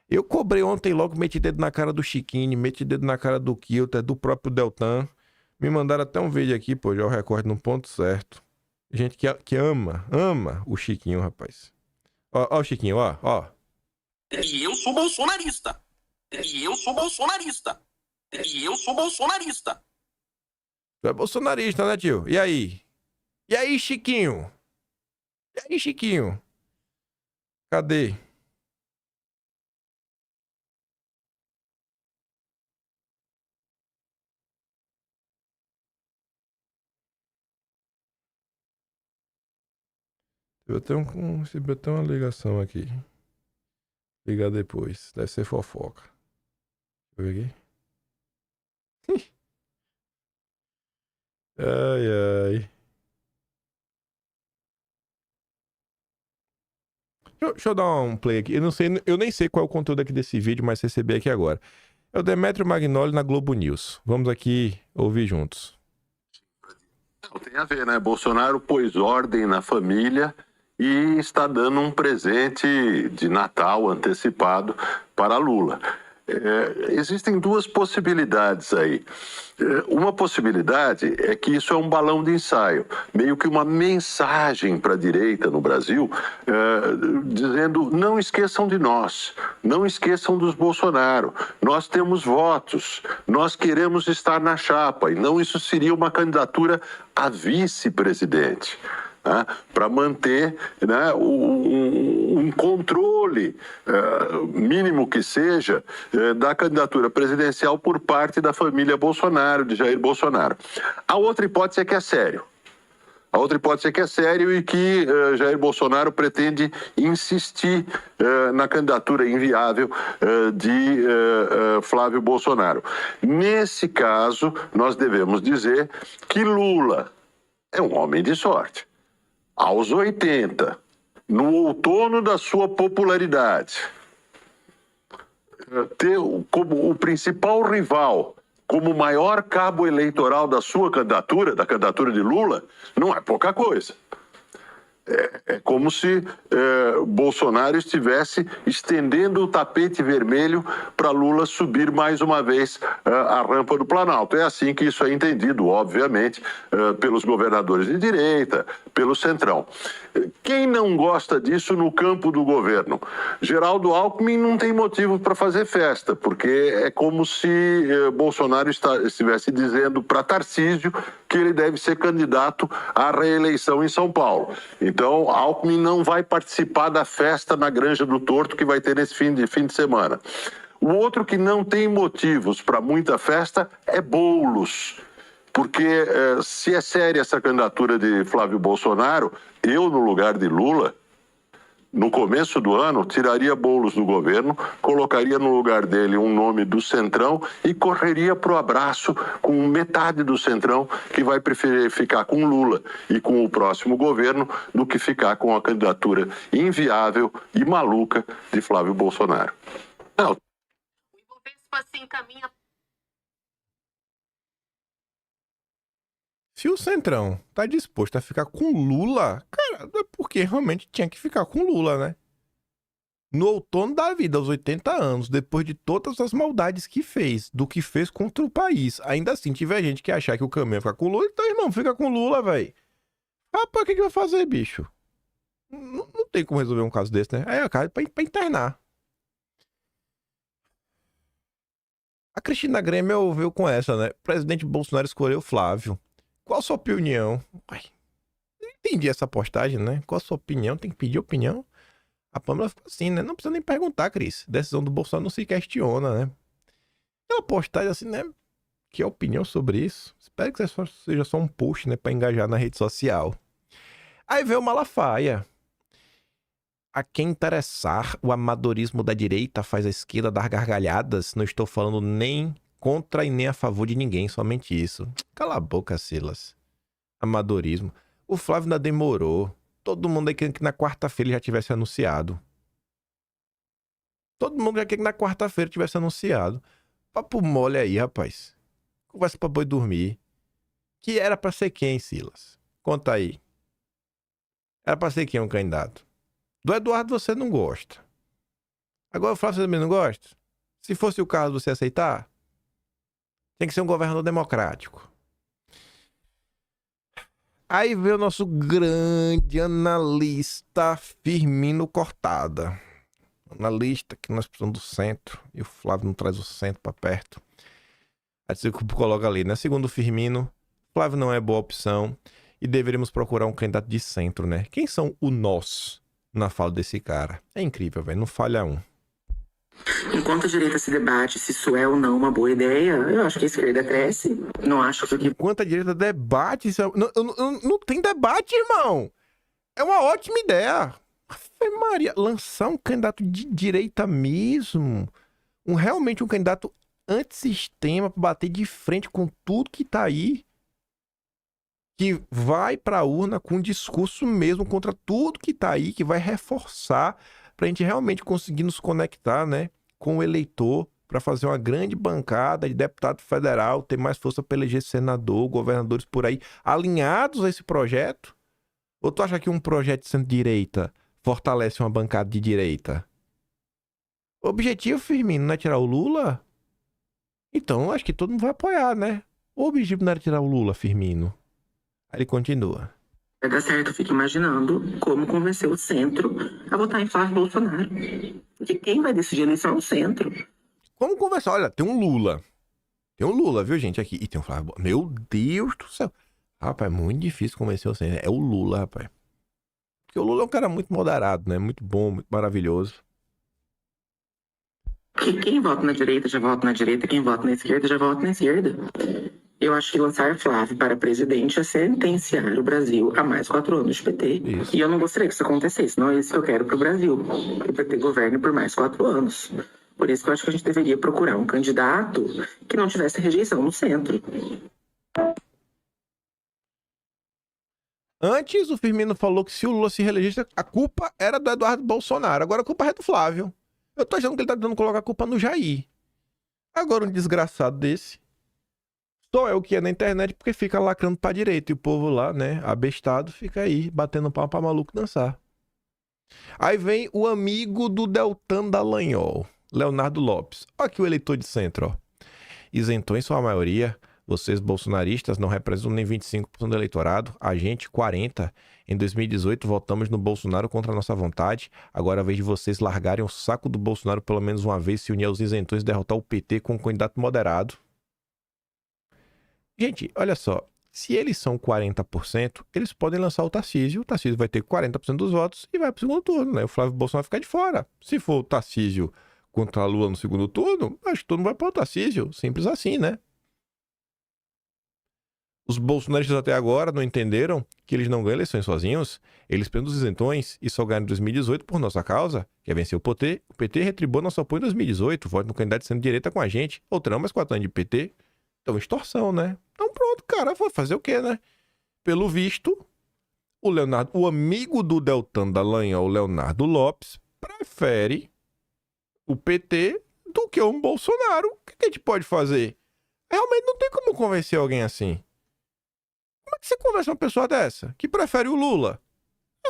Speaker 8: Eu cobrei ontem logo, meti dedo na cara do Chiquinho, meti dedo na cara do Kilter, do próprio Deltan. Me mandaram até um vídeo aqui, pô, já o recorde no ponto certo. Gente que ama o Chiquinho, rapaz. Ó o Chiquinho, ó.
Speaker 9: E eu sou bolsonarista. E eu sou bolsonarista. E eu sou bolsonarista.
Speaker 8: Tu é bolsonarista, né, tio? E aí? E aí, Chiquinho? E aí, Chiquinho? Cadê? Eu recebi até uma ligação aqui. Ligar depois. Deve ser fofoca. Deixa eu ver aqui. Ai. Deixa eu dar um play aqui. Eu nem sei qual é o conteúdo aqui desse vídeo, mas recebi aqui agora. É o Demetrio Magnoli na Globo News. Vamos aqui ouvir juntos.
Speaker 10: Não, tem a ver, né? Bolsonaro pôs ordem na família e está dando um presente de Natal antecipado para Lula. Existem duas possibilidades aí. Uma possibilidade é que isso é um balão de ensaio, meio que uma mensagem para a direita no Brasil, dizendo: não esqueçam de nós, não esqueçam dos Bolsonaro, nós temos votos, nós queremos estar na chapa, e não isso seria uma candidatura a vice-presidente. Né, para manter, né, um controle, mínimo que seja, da candidatura presidencial por parte da família Bolsonaro, de Jair Bolsonaro. A outra hipótese é que é sério. A outra hipótese é que é sério e que Jair Bolsonaro pretende insistir na candidatura inviável de Flávio Bolsonaro. Nesse caso, nós devemos dizer que Lula é um homem de sorte. Aos 80, no outono da sua popularidade, ter como o principal rival, como o maior cabo eleitoral da sua candidatura, da candidatura de Lula, não é pouca coisa. É como se Bolsonaro estivesse estendendo o tapete vermelho para Lula subir mais uma vez a rampa do Planalto. É assim que isso é entendido, obviamente, pelos governadores de direita, pelo Centrão. Quem não gosta disso no campo do governo? Geraldo Alckmin não tem motivo para fazer festa, porque é como se Bolsonaro estivesse dizendo para Tarcísio que ele deve ser candidato à reeleição em São Paulo. Então, Alckmin não vai participar da festa na Granja do Torto que vai ter nesse fim de semana. O outro que não tem motivos para muita festa é Boulos. Porque se é séria essa candidatura de Flávio Bolsonaro, eu, no lugar de Lula, no começo do ano, tiraria Boulos do governo, colocaria no lugar dele um nome do Centrão e correria para o abraço com metade do Centrão, que vai preferir ficar com Lula e com o próximo governo do que ficar com a candidatura inviável e maluca de Flávio Bolsonaro. Não.
Speaker 9: O Ibovespa se encaminha.
Speaker 8: Se o Centrão tá disposto a ficar com Lula, cara, é porque realmente tinha que ficar com Lula, né? No outono da vida, aos 80 anos, depois de todas as maldades que fez, do que fez contra o país, ainda assim tiver gente que achar que o caminho é ficar com Lula, então, irmão, fica com Lula, velho. Rapaz, o que vai fazer, bicho? Não tem como resolver um caso desse, né? Aí é cara pra internar. A Cristina Grêmio veio com essa, né? O presidente Bolsonaro escolheu Flávio. Qual a sua opinião? Ai, não entendi essa postagem, né? Qual a sua opinião? Tem que pedir opinião. A Pâmela ficou assim, né? Não precisa nem perguntar, Cris. Decisão do Bolsonaro não se questiona, né? Aquela postagem assim, né? Que é a opinião sobre isso? Espero que seja só um post, né? Pra engajar na rede social. Aí veio o Malafaia. A quem interessar, o amadorismo da direita faz a esquerda dar gargalhadas. Não estou falando nem contra e nem a favor de ninguém, somente isso. Cala a boca, Silas. Amadorismo. O Flávio ainda demorou. Todo mundo aí queria que na quarta-feira já tivesse anunciado. Todo mundo já queria que na quarta-feira tivesse anunciado. Papo mole aí, rapaz. Conversa pra boi dormir. Que era pra ser quem, Silas? Conta aí. Era pra ser quem um candidato? Do Eduardo você não gosta. Agora o Flávio você também não gosta? Se fosse o caso, você aceitar? Tem que ser um governador democrático. Aí veio o nosso grande analista Firmino Cortada. Analista que nós precisamos do centro. E o Flávio não traz o centro pra perto. Aí você coloca ali, né? Segundo o Firmino, Flávio não é boa opção. E deveríamos procurar um candidato de centro, né? Quem são o nós na fala desse cara? É incrível, velho. Não falha um.
Speaker 11: Enquanto a direita se debate se isso é ou não uma boa ideia, eu acho que a esquerda cresce. Não acho que...
Speaker 8: Enquanto a direita debate... Não tem debate, irmão. É uma ótima ideia. Ave Maria, lançar um candidato de direita mesmo. Realmente um candidato antissistema para bater de frente com tudo que tá aí. Que vai pra urna com um discurso mesmo contra tudo que tá aí, que vai reforçar pra gente realmente conseguir nos conectar, né, com o eleitor, pra fazer uma grande bancada de deputado federal, ter mais força pra eleger senador, governadores por aí, alinhados a esse projeto? Ou tu acha que um projeto de centro-direita fortalece uma bancada de direita? O objetivo, Firmino, não é tirar o Lula? Então, acho que todo mundo vai apoiar, né? O objetivo não era tirar o Lula, Firmino. Aí ele continua.
Speaker 11: Vai dar certo, eu fico imaginando como convencer o centro a votar em Flávio Bolsonaro. Porque quem vai decidir a eleição é o centro.
Speaker 8: Como conversar? Olha, tem um Lula. Tem um Lula, viu, gente, aqui. E tem um Flávio. Meu Deus do céu. Rapaz, é muito difícil convencer o centro. É o Lula, rapaz. Porque o Lula é um cara muito moderado, né? Muito bom, muito maravilhoso.
Speaker 11: Porque quem vota na direita já vota na direita, quem vota na esquerda já vota na esquerda. Eu acho que lançar Flávio para presidente é sentenciar o Brasil a mais 4 anos de PT. Isso. E eu não gostaria que isso acontecesse. Não é isso que eu quero para o Brasil. Que o PT governe por mais 4 anos. Por isso que eu acho que a gente deveria procurar um candidato que não tivesse rejeição no centro.
Speaker 8: Antes, o Firmino falou que se o Lula se reelegesse, a culpa era do Eduardo Bolsonaro. Agora a culpa é do Flávio. Eu tô achando que ele tá tentando colocar a culpa no Jair. Agora um desgraçado desse só é o que é na internet porque fica lacrando pra direita. E o povo lá, né, abestado, fica aí batendo pau pra maluco dançar. Aí vem o amigo do Deltan Dallagnol, Leonardo Lopes. Olha aqui o eleitor de centro, ó. Isentou em sua maioria Vocês, bolsonaristas, não representam nem 25% do eleitorado. A gente, 40%. Em 2018, votamos no Bolsonaro contra a nossa vontade. Agora é a vez de vocês largarem o saco do Bolsonaro pelo menos uma vez, se unir aos isentões e derrotar o PT com um candidato moderado. Gente, olha só. Se eles são 40%, eles podem lançar o Tarcísio. O Tarcísio vai ter 40% dos votos e vai para o segundo turno, né? O Flávio Bolsonaro vai ficar de fora. Se for o Tarcísio contra a Lula no segundo turno, acho que todo mundo vai para o Tarcísio. Simples assim, né? Os bolsonaristas até agora não entenderam que eles não ganham eleições sozinhos. Eles prendem os isentões e só ganham em 2018 por nossa causa, que é vencer o PT. O PT retribuiu nosso apoio em 2018. Voto no candidato sendo direita com a gente. Outrão, mais 4 anos de PT. Então, extorsão, né? Então, pronto, cara. Foi fazer o quê, né? Pelo visto, o Leonardo, o amigo do Deltan Dallagnol, o Leonardo Lopes, prefere o PT do que o Bolsonaro. O que a gente pode fazer? Realmente não tem como convencer alguém assim. Como é que você conversa uma pessoa dessa? Que prefere o Lula?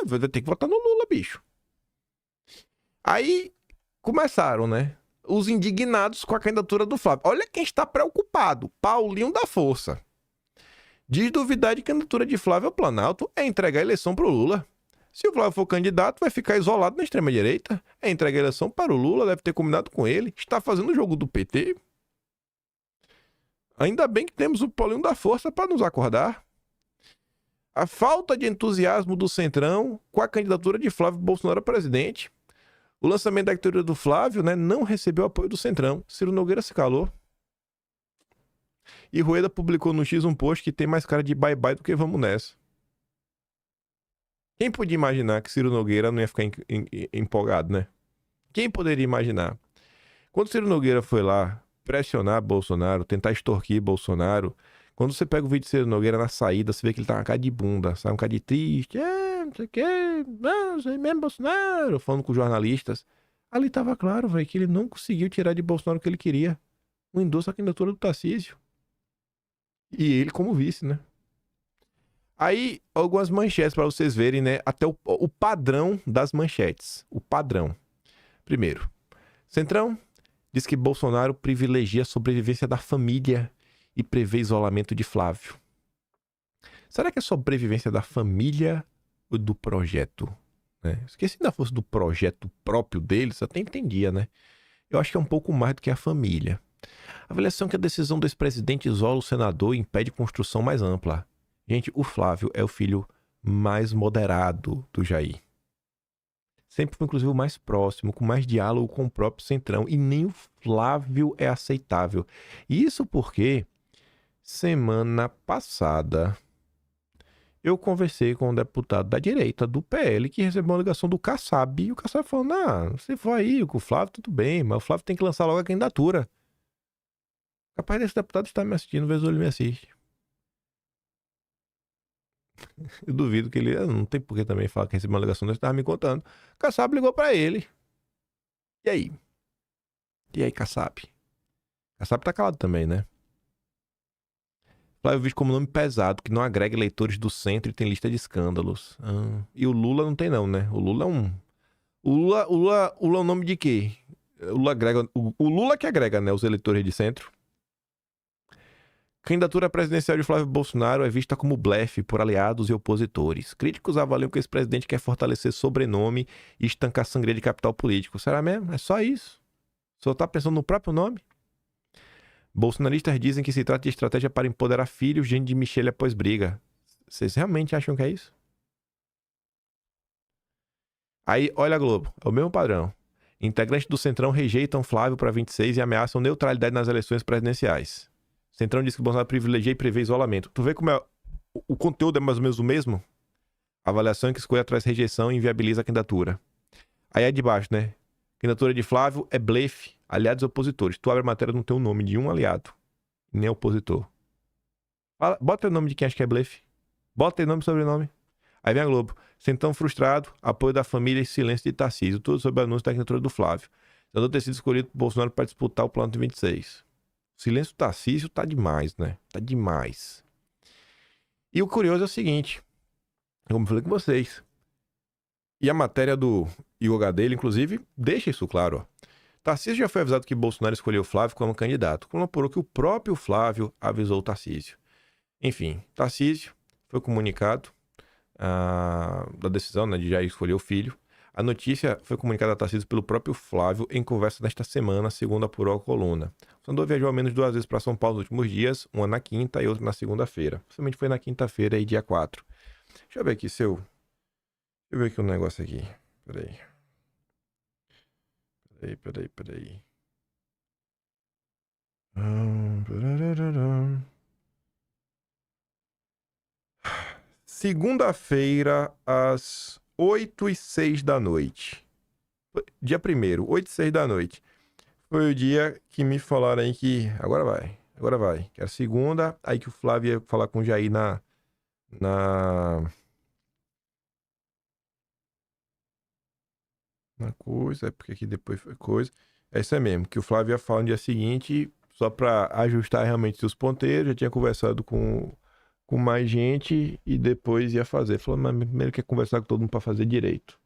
Speaker 8: Vai ter que votar no Lula, bicho. Aí começaram, né? Os indignados com a candidatura do Flávio. Olha quem está preocupado. Paulinho da Força. Diz duvidar de candidatura de Flávio ao Planalto é entregar a eleição para o Lula. Se o Flávio for candidato, vai ficar isolado na extrema-direita. É entregar a eleição para o Lula, deve ter combinado com ele. Está fazendo o jogo do PT. Ainda bem que temos o Paulinho da Força para nos acordar. A falta de entusiasmo do Centrão com a candidatura de Flávio Bolsonaro a presidente. O lançamento da candidatura do Flávio, né, não recebeu apoio do Centrão. Ciro Nogueira se calou. E Rueda publicou no X um post que tem mais cara de bye-bye do que vamos nessa. Quem podia imaginar que Ciro Nogueira não ia ficar empolgado, né? Quem poderia imaginar? Quando Ciro Nogueira foi lá pressionar Bolsonaro, tentar extorquir Bolsonaro, quando você pega o vídeo de Ciro Nogueira na saída, você vê que ele tá com uma cara de bunda, sabe? Um cara de triste, não sei o quê, não sei mesmo Bolsonaro, falando com os jornalistas. Ali tava claro, velho, que ele não conseguiu tirar de Bolsonaro o que ele queria. O endosso à candidatura do Tarcísio. E ele como vice, né? Aí, algumas manchetes para vocês verem, né? Até o padrão das manchetes. O padrão. Primeiro, Centrão diz que Bolsonaro privilegia a sobrevivência da família e prevê isolamento de Flávio. Será que é sobrevivência da família ou do projeto? Se ainda fosse do projeto próprio deles, eu até entendia, né? Eu acho que é um pouco mais do que a família. A avaliação que a decisão do ex-presidente isola o senador e impede construção mais ampla. Gente, o Flávio é o filho mais moderado do Jair. Sempre foi, inclusive, o mais próximo, com mais diálogo com o próprio Centrão. E nem o Flávio é aceitável. Isso porque, semana passada, eu conversei com um deputado da direita do PL que recebeu uma ligação do Kassab. E o Kassab falou, não, você for aí com o Flávio, tudo bem, mas o Flávio tem que lançar logo a candidatura. Capaz desse deputado estar me assistindo, vez ele me assiste. Eu duvido que ele... Não tem por que também falar que recebeu uma ligação, ele estava me contando. O Kassab ligou pra ele. E aí? E aí, Kassab? Kassab tá calado também, né? Flávio visto como nome pesado, que não agrega eleitores do centro e tem lista de escândalos. E o Lula não tem não, né? O Lula é um... O Lula é o nome de quê? O Lula que agrega, né? Os eleitores de centro. Candidatura presidencial de Flávio Bolsonaro é vista como blefe por aliados e opositores. Críticos avaliam que esse presidente quer fortalecer sobrenome e estancar sangria de capital político. Será mesmo? É só isso? Só tá pensando no próprio nome? Bolsonaristas dizem que se trata de estratégia para empoderar filhos de Michele após briga. Vocês realmente acham que é isso? Aí, olha a Globo. É o mesmo padrão. Integrantes do Centrão rejeitam Flávio para 26 e ameaçam neutralidade nas eleições presidenciais. Centrão diz que o Bolsonaro privilegia e prevê isolamento. Tu vê como é... O conteúdo é mais ou menos o mesmo? A avaliação em que escolha traz rejeição e inviabiliza a candidatura. Aí é de baixo, né? Candidatura de Flávio é blefe, aliados e opositores. Tu abre a matéria, não tem o nome de um aliado, nem opositor. Bota o nome de quem acha que é blefe. Bota o nome e sobrenome. Aí vem a Globo. Centrão frustrado, apoio da família e silêncio de Tarcísio. Tudo sobre o anúncio da candidatura do Flávio. Senador ter sido escolhido por Bolsonaro para disputar o plano de 26. O silêncio do Tarcísio tá demais, né? Tá demais. E o curioso é o seguinte. Como eu falei com vocês. E a matéria do Igor Gadelha, inclusive, deixa isso claro. Ó. Tarcísio já foi avisado que Bolsonaro escolheu o Flávio como candidato, quando apurou que o próprio Flávio avisou o Tarcísio. Enfim, Tarcísio foi comunicado da decisão, né, de já escolher o filho. A notícia foi comunicada a Tarcísio pelo próprio Flávio em conversa nesta semana, segundo apurou a coluna. O senador viajou ao menos 2 vezes para São Paulo nos últimos dias, uma na quinta e outra na segunda-feira. Possivelmente foi na quinta-feira, aí, dia 4. Deixa eu ver aqui Deixa eu ver aqui um negócio aqui. Peraí. Segunda-feira, às 8h06 da noite. Dia 1º, 8h06 da noite. Foi o dia que me falaram aí que agora vai. Que era segunda, aí que o Flávio ia falar com o Jair na coisa, é porque aqui depois foi coisa. É isso aí mesmo, que o Flávio ia falar no dia seguinte, só pra ajustar realmente os ponteiros, já tinha conversado com mais gente e depois ia fazer. Falou, mas primeiro quer conversar com todo mundo pra fazer direito.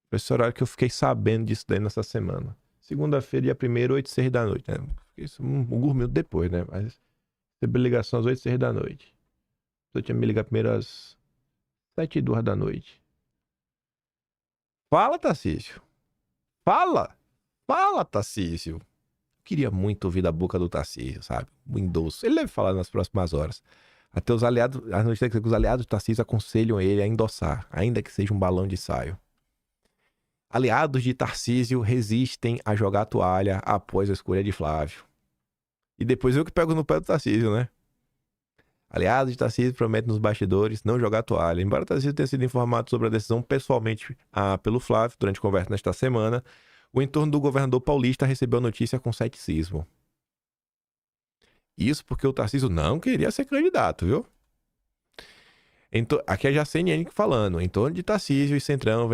Speaker 8: Foi esse horário que eu fiquei sabendo disso daí nessa semana. Segunda-feira, dia 1º, 8h06 da noite, né? Isso alguns minutos depois, né? Mas recebi ligação às 8h06 da noite. Eu tinha me ligado primeiro às 7h02 da noite. Fala, Tarcísio. Fala, Tarcísio. Eu queria muito ouvir da boca do Tarcísio, sabe? O endosso. Ele deve falar nas próximas horas. Até os aliados, as notícias que os aliados do Tarcísio aconselham ele a endossar, ainda que seja um balão de ensaio. Aliados de Tarcísio resistem a jogar a toalha após a escolha de Flávio. E depois eu que pego no pé do Tarcísio, né? Aliados de Tarcísio prometem nos bastidores não jogar a toalha. Embora Tarcísio tenha sido informado sobre a decisão pessoalmente pelo Flávio durante conversa nesta semana, o entorno do governador paulista recebeu a notícia com ceticismo. Isso porque o Tarcísio não queria ser candidato, viu? Aqui é já a CNN falando. Em torno de Tarcísio e Centrão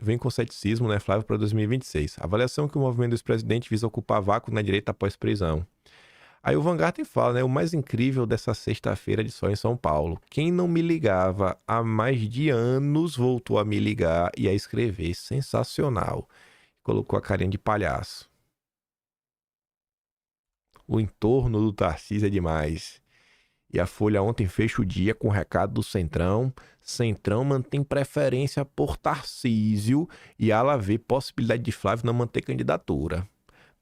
Speaker 8: vem com ceticismo, né, Flávio, para 2026. A avaliação que o movimento do ex-presidente visa ocupar vácuo na direita após prisão. Aí o Vanguard fala, né, o mais incrível dessa sexta-feira de sol em São Paulo. Quem não me ligava há mais de anos voltou a me ligar e a escrever. Sensacional. Colocou a carinha de palhaço. O entorno do Tarcísio é demais. E a Folha ontem fecha o dia com o recado do Centrão. Centrão mantém preferência por Tarcísio e ela vê possibilidade de Flávio não manter candidatura.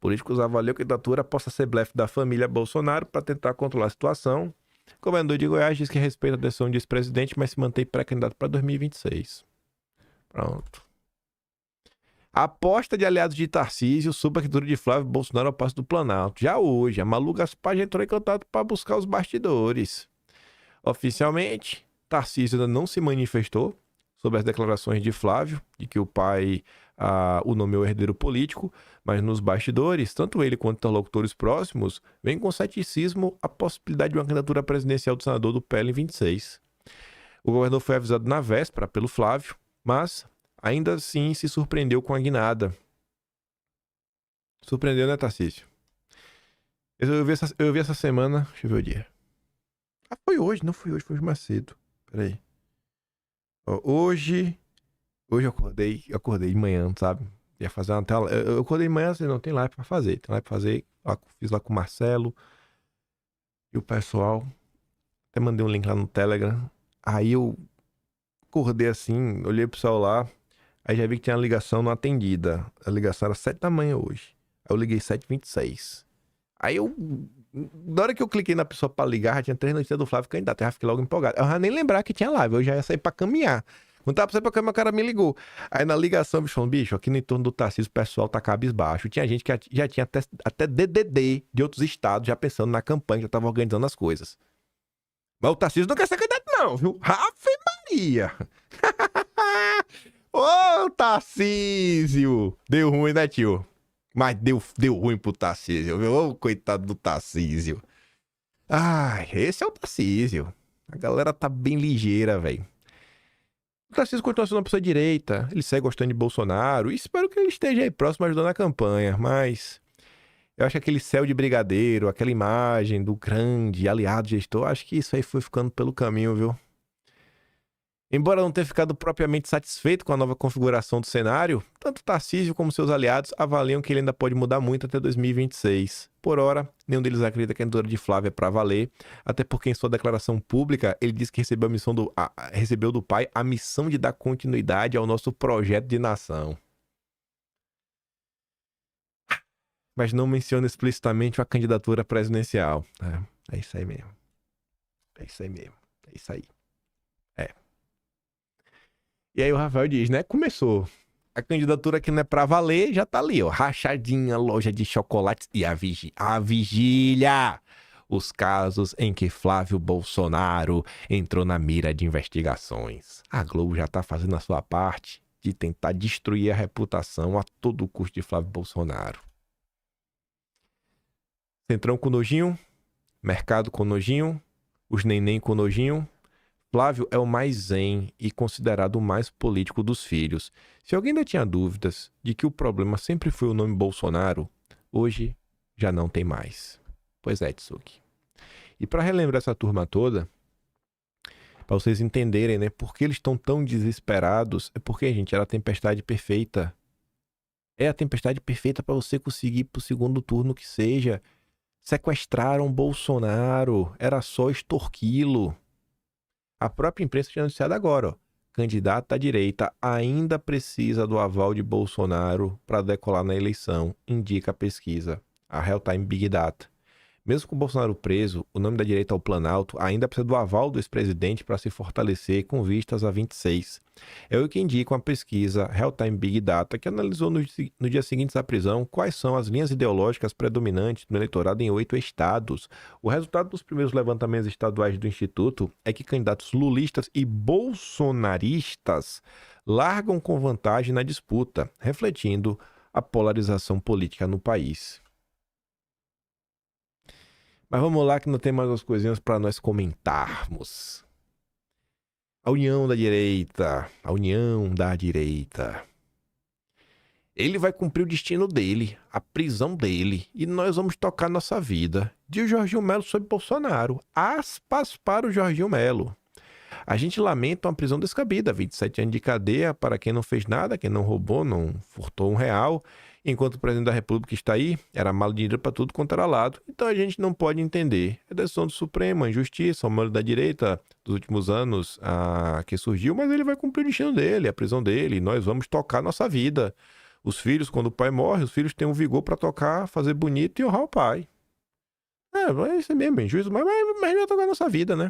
Speaker 8: Políticos avaliam que a candidatura possa ser blefe da família Bolsonaro para tentar controlar a situação. O governador de Goiás diz que respeita a decisão de ex-presidente, mas se mantém pré-candidato para 2026. Pronto. A aposta de aliados de Tarcísio sobre a candidatura de Flávio Bolsonaro ao Palácio do Planalto. Já hoje, a Malu Gaspar já entrou em contato para buscar os bastidores. Oficialmente, Tarcísio ainda não se manifestou sobre as declarações de Flávio, de que o pai o nomeou herdeiro político, mas nos bastidores, tanto ele quanto interlocutores próximos veem com ceticismo a possibilidade de uma candidatura presidencial do senador do PL em 26. O governador foi avisado na véspera pelo Flávio, mas ainda assim se surpreendeu com a guinada. Surpreendeu, né, Tarcísio? Eu vi essa semana. Deixa eu ver o dia. Foi hoje, não foi hoje, foi mais cedo. Peraí. Hoje eu acordei de manhã, sabe? Ia fazer uma tela. Eu acordei de manhã, assim, não tem live pra fazer. Tem live pra fazer. Fiz lá com o Marcelo e o pessoal. Até mandei um link lá no Telegram. Aí eu acordei assim, olhei pro celular. Aí já vi que tinha uma ligação não atendida. A ligação era 7 da manhã hoje. Aí eu liguei 7h26. Aí na hora que eu cliquei na pessoa pra ligar, já tinha 3 notícias do Flávio candidato. Eu já fiquei logo empolgado. Eu já nem lembrar que tinha live. Eu já ia sair pra caminhar. Quando tava pra sair pra caminhar, o cara me ligou. Aí na ligação, bicho, falando, bicho, aqui no entorno do Tarcísio, o pessoal tá cabisbaixo. Tinha gente que já tinha até DDD de outros estados, já pensando na campanha, já tava organizando as coisas. Mas o Tarcísio não quer ser candidato não, viu? Ave Maria! Ô, Tarcísio! Deu ruim, né, tio? Mas deu ruim pro Tarcísio, viu? Ô, coitado do Tarcísio. Ai, esse é o Tarcísio. A galera tá bem ligeira, velho. O Tarcísio continua sendo uma pessoa direita. Ele segue gostando de Bolsonaro. E espero que ele esteja aí próximo ajudando a campanha. Mas eu acho que aquele céu de brigadeiro, aquela imagem do grande aliado gestor, acho que isso aí foi ficando pelo caminho, viu? Embora não tenha ficado propriamente satisfeito com a nova configuração do cenário, tanto Tarcísio como seus aliados avaliam que ele ainda pode mudar muito até 2026. Por ora, nenhum deles acredita que a candidatura de Flávio é para valer, até porque em sua declaração pública ele diz que recebeu do pai a missão de dar continuidade ao nosso projeto de nação. Mas não menciona explicitamente a candidatura presidencial. É isso aí mesmo. É isso aí mesmo. É isso aí. E aí o Rafael diz, né? Começou. A candidatura que não é pra valer já tá ali, ó. Rachadinha, loja de chocolates e a vigília. Os casos em que Flávio Bolsonaro entrou na mira de investigações. A Globo já tá fazendo a sua parte de tentar destruir a reputação a todo custo de Flávio Bolsonaro. Centrão com nojinho, mercado com nojinho, os neném com nojinho. Flávio é o mais zen e considerado o mais político dos filhos. Se alguém ainda tinha dúvidas de que o problema sempre foi o nome Bolsonaro, hoje já não tem mais. Pois é, Tsuki. E para relembrar essa turma toda, para vocês entenderem, né, por que eles estão tão desesperados, é porque, gente, era a tempestade perfeita. É a tempestade perfeita para você conseguir ir pro segundo turno que seja. Sequestraram Bolsonaro, era só extorquí-lo. A própria imprensa tinha anunciado agora, ó, candidato à direita ainda precisa do aval de Bolsonaro para decolar na eleição, indica a pesquisa, a Real Time Big Data. Mesmo com Bolsonaro preso, o nome da direita ao Planalto ainda precisa do aval do ex-presidente para se fortalecer com vistas a 26. É o que indica uma pesquisa Real Time Big Data que analisou no dia seguinte à prisão quais são as linhas ideológicas predominantes no eleitorado em 8 estados. O resultado dos primeiros levantamentos estaduais do Instituto é que candidatos lulistas e bolsonaristas largam com vantagem na disputa, refletindo a polarização política no país. Mas vamos lá que não tem mais umas coisinhas para nós comentarmos. A união da direita. A união da direita. Ele vai cumprir o destino dele, a prisão dele, e nós vamos tocar nossa vida. Diz o Jorginho Melo sobre Bolsonaro. Aspas para o Jorginho Melo. A gente lamenta uma prisão descabida, 27 anos de cadeia para quem não fez nada, quem não roubou, não furtou R$1. Enquanto o presidente da República está aí, era mala de dinheiro para tudo quanto era lado. Então a gente não pode entender. É decisão do Supremo, a injustiça, o mano da direita dos últimos anos que surgiu, mas ele vai cumprir o destino dele, a prisão dele. Nós vamos tocar nossa vida. Os filhos, quando o pai morre, os filhos têm um vigor para tocar, fazer bonito e honrar o pai. Vai ser mesmo, bem juízo, mas vai tocar nossa vida, né?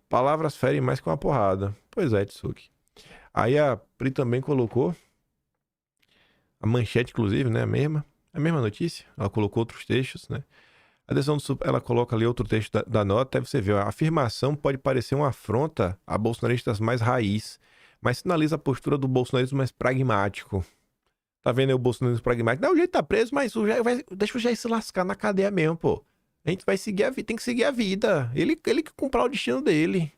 Speaker 8: Palavras ferem mais que uma porrada. Pois é, Tsuki. Aí a Pri também colocou a manchete, inclusive, né? A mesma notícia. Ela colocou outros textos, né? A decisão ela coloca ali outro texto da nota. Aí você vê, a afirmação pode parecer uma afronta a bolsonaristas mais raiz, mas sinaliza a postura do bolsonarismo mais pragmático. Tá vendo aí o bolsonarismo pragmático? Não, o jeito tá preso, mas deixa o Jair se lascar na cadeia mesmo, pô. A gente vai seguir a vida, tem que seguir a vida. Ele que cumprir o destino dele.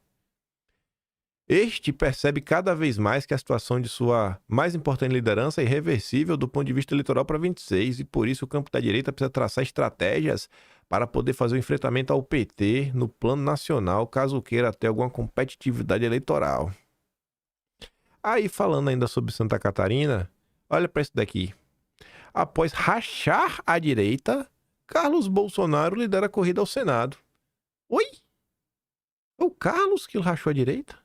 Speaker 8: Este percebe cada vez mais que a situação de sua mais importante liderança é irreversível do ponto de vista eleitoral para 26 e por isso o campo da direita precisa traçar estratégias para poder fazer o enfrentamento ao PT no plano nacional, caso queira ter alguma competitividade eleitoral. Aí, falando ainda sobre Santa Catarina, olha para isso daqui. Após rachar a direita, Carlos Bolsonaro lidera a corrida ao Senado. Oi? É o Carlos que rachou a direita?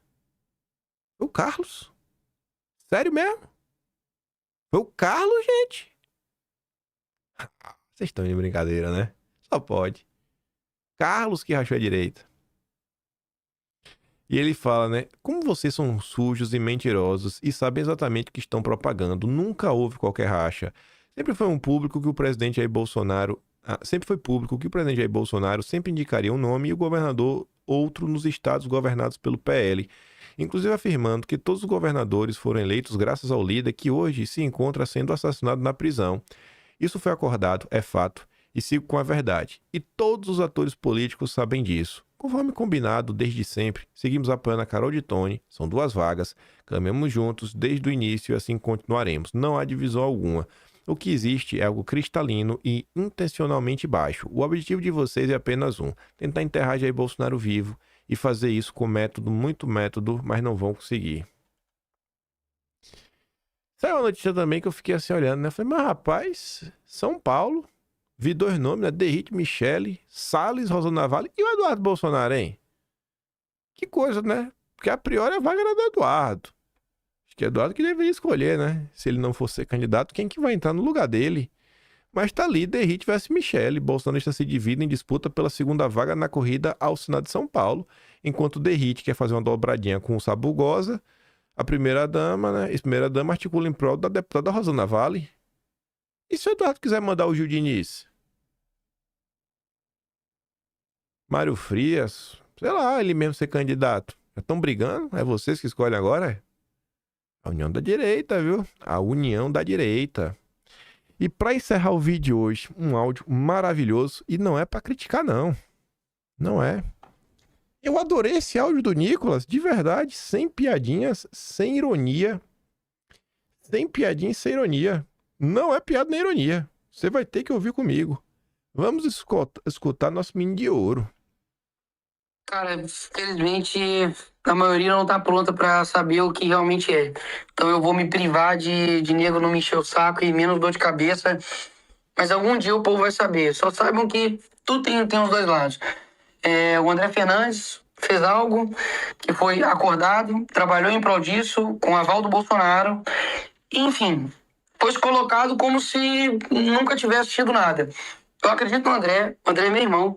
Speaker 8: Foi o Carlos? Sério mesmo? Foi o Carlos, gente? Vocês estão de brincadeira, né? Só pode. Carlos que rachou a direita. E ele fala, né? Como vocês são sujos e mentirosos e sabem exatamente o que estão propagando, nunca houve qualquer racha. Sempre foi público que o presidente Jair Bolsonaro sempre indicaria um nome e o governador outro nos estados governados pelo PL. Inclusive afirmando que todos os governadores foram eleitos graças ao líder que hoje se encontra sendo assassinado na prisão. Isso foi acordado, é fato, e sigo com a verdade. E todos os atores políticos sabem disso. Conforme combinado desde sempre, seguimos apoiando a Carol de Tony, são 2 vagas, caminhamos juntos desde o início e assim continuaremos. Não há divisão alguma. O que existe é algo cristalino e intencionalmente baixo. O objetivo de vocês é apenas um: tentar enterrar Jair Bolsonaro vivo e fazer isso com muito método, mas não vão conseguir. Saiu uma notícia também que eu fiquei assim olhando, né? Falei, mas rapaz, São Paulo, vi 2 nomes, né? Derrite, Michele, Salles, Rosana Navalli e o Eduardo Bolsonaro, hein? Que coisa, né? Porque a priori a vaga era do Eduardo. Acho que é Eduardo que deveria escolher, né? Se ele não for ser candidato, quem que vai entrar no lugar dele? Mas tá ali, Derrite versus Michele. Bolsonaro está se divide em disputa pela segunda vaga na corrida ao Senado de São Paulo, enquanto Derrite quer fazer uma dobradinha com o Sabugosa. A primeira-dama, né? A primeira-dama articula em prol da deputada Rosana Navalli. E se o Eduardo quiser mandar o Gil Diniz? Mário Frias, sei lá, ele mesmo ser candidato. Já estão brigando? É vocês que escolhem agora? A União da Direita, viu? A União da Direita. E para encerrar o vídeo de hoje, um áudio maravilhoso. E não é para criticar, não. Não é. Eu adorei esse áudio do Nicolas, de verdade, sem piadinhas, sem ironia. Sem piadinha e sem ironia. Não é piada nem ironia. Você vai ter que ouvir comigo. Vamos escutar nosso menino de ouro.
Speaker 12: Cara, infelizmente a maioria não tá pronta pra saber o que realmente é. Então eu vou me privar de nego não me encher o saco e menos dor de cabeça. Mas algum dia o povo vai saber. Só saibam que tudo tem os dois lados. O André Fernandes fez algo que foi acordado, trabalhou em prol disso, com o aval do Bolsonaro. Enfim, foi colocado como se nunca tivesse tido nada. Eu acredito no André. O André é meu irmão.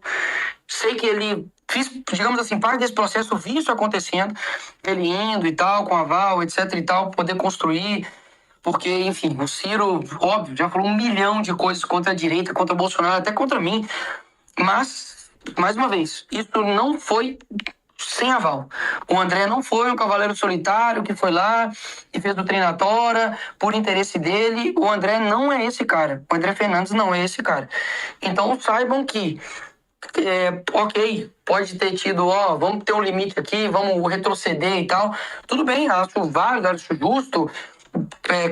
Speaker 12: Sei que ele fiz, digamos assim, parte desse processo, vi isso acontecendo, ele indo e tal, com aval, etc e tal, poder construir, porque, enfim, o Ciro, óbvio, já falou 1 milhão de coisas contra a direita, contra o Bolsonaro, até contra mim, mas, mais uma vez, isso não foi sem aval. O André não foi um cavaleiro solitário que foi lá e fez o treinatória por interesse dele. O André não é esse cara. O André Fernandes não é esse cara. Então saibam que ok, pode ter tido, vamos ter um limite aqui, vamos retroceder e tal. Tudo bem, acho válido, acho justo.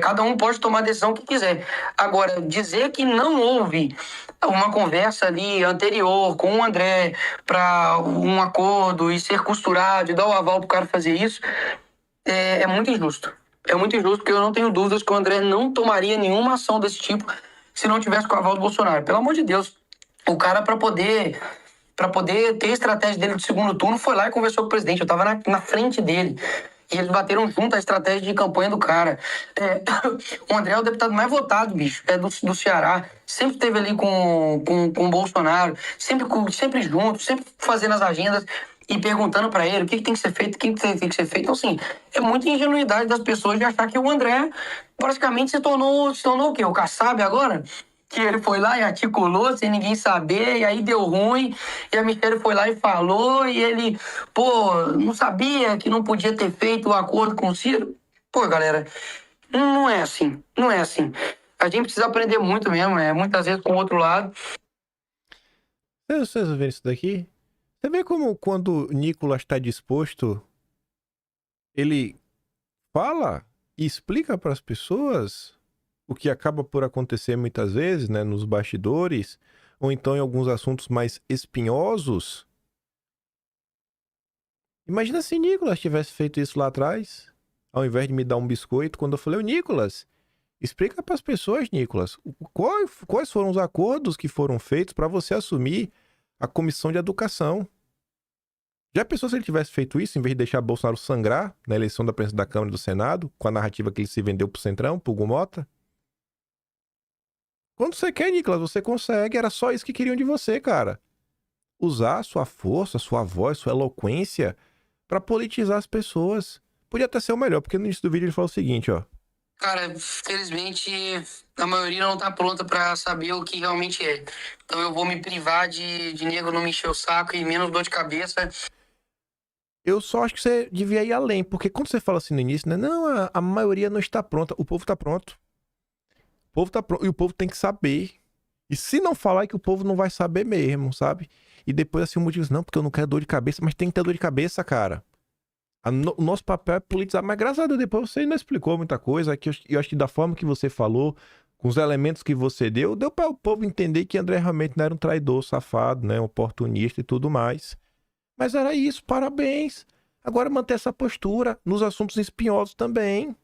Speaker 12: Cada um pode tomar a decisão que quiser. Agora, dizer que não houve uma conversa ali anterior com o André para um acordo e ser costurado e dar o aval pro cara fazer isso, é muito injusto. É muito injusto, porque eu não tenho dúvidas que o André não tomaria nenhuma ação desse tipo se não tivesse com o aval do Bolsonaro. Pelo amor de Deus. O cara, para poder ter a estratégia dele de segundo turno, foi lá e conversou com o presidente. Eu estava na frente dele. E eles bateram junto a estratégia de campanha do cara. O André é o deputado mais votado, bicho. É do Ceará. Sempre esteve ali com o Bolsonaro. Sempre junto, sempre fazendo as agendas e perguntando para ele o que tem que ser feito, o que tem que ser feito. Então, assim, é muita ingenuidade das pessoas de achar que o André praticamente se tornou o quê? O Kassab agora? Que ele foi lá e articulou sem ninguém saber, e aí deu ruim, e a Michele foi lá e falou, e ele, não sabia que não podia ter feito o acordo com o Ciro. Galera, não é assim, não é assim. A gente precisa aprender muito mesmo, muitas vezes com o outro lado.
Speaker 8: Vocês verem isso daqui? Você vê como quando o Nicolas está disposto, ele fala e explica para as pessoas o que acaba por acontecer muitas vezes, né, nos bastidores, ou então em alguns assuntos mais espinhosos. Imagina se Nicolas tivesse feito isso lá atrás, ao invés de me dar um biscoito, quando eu falei, Nicolas, explica para as pessoas, Nicolas, quais foram os acordos que foram feitos para você assumir a comissão de educação. Já pensou se ele tivesse feito isso, em vez de deixar Bolsonaro sangrar na eleição da presidência da Câmara e do Senado, com a narrativa que ele se vendeu pro Centrão, pro Hugo Mota? Quando você quer, Nicolas, você consegue. Era só isso que queriam de você, cara. Usar sua força, sua voz, sua eloquência pra politizar as pessoas. Podia até ser o melhor, porque no início do vídeo ele falou o seguinte, ó.
Speaker 12: Cara, felizmente a maioria não tá pronta pra saber o que realmente é. Então eu vou me privar de nego não me encher o saco e menos dor de cabeça.
Speaker 8: Eu só acho que você devia ir além, porque quando você fala assim no início, né? Não, a maioria não está pronta. O povo tá pronto. O povo tá pronto. E o povo tem que saber. E se não falar, é que o povo não vai saber mesmo, sabe? E depois assim o motivo diz, não, porque eu não quero dor de cabeça, mas tem que ter dor de cabeça, cara. O nosso papel é politizar, mas graças a Deus depois você ainda explicou muita coisa, que eu acho que da forma que você falou, com os elementos que você deu para o povo entender que André realmente não era um traidor, safado, né, um oportunista e tudo mais. Mas era isso, parabéns. Agora manter essa postura nos assuntos espinhosos também.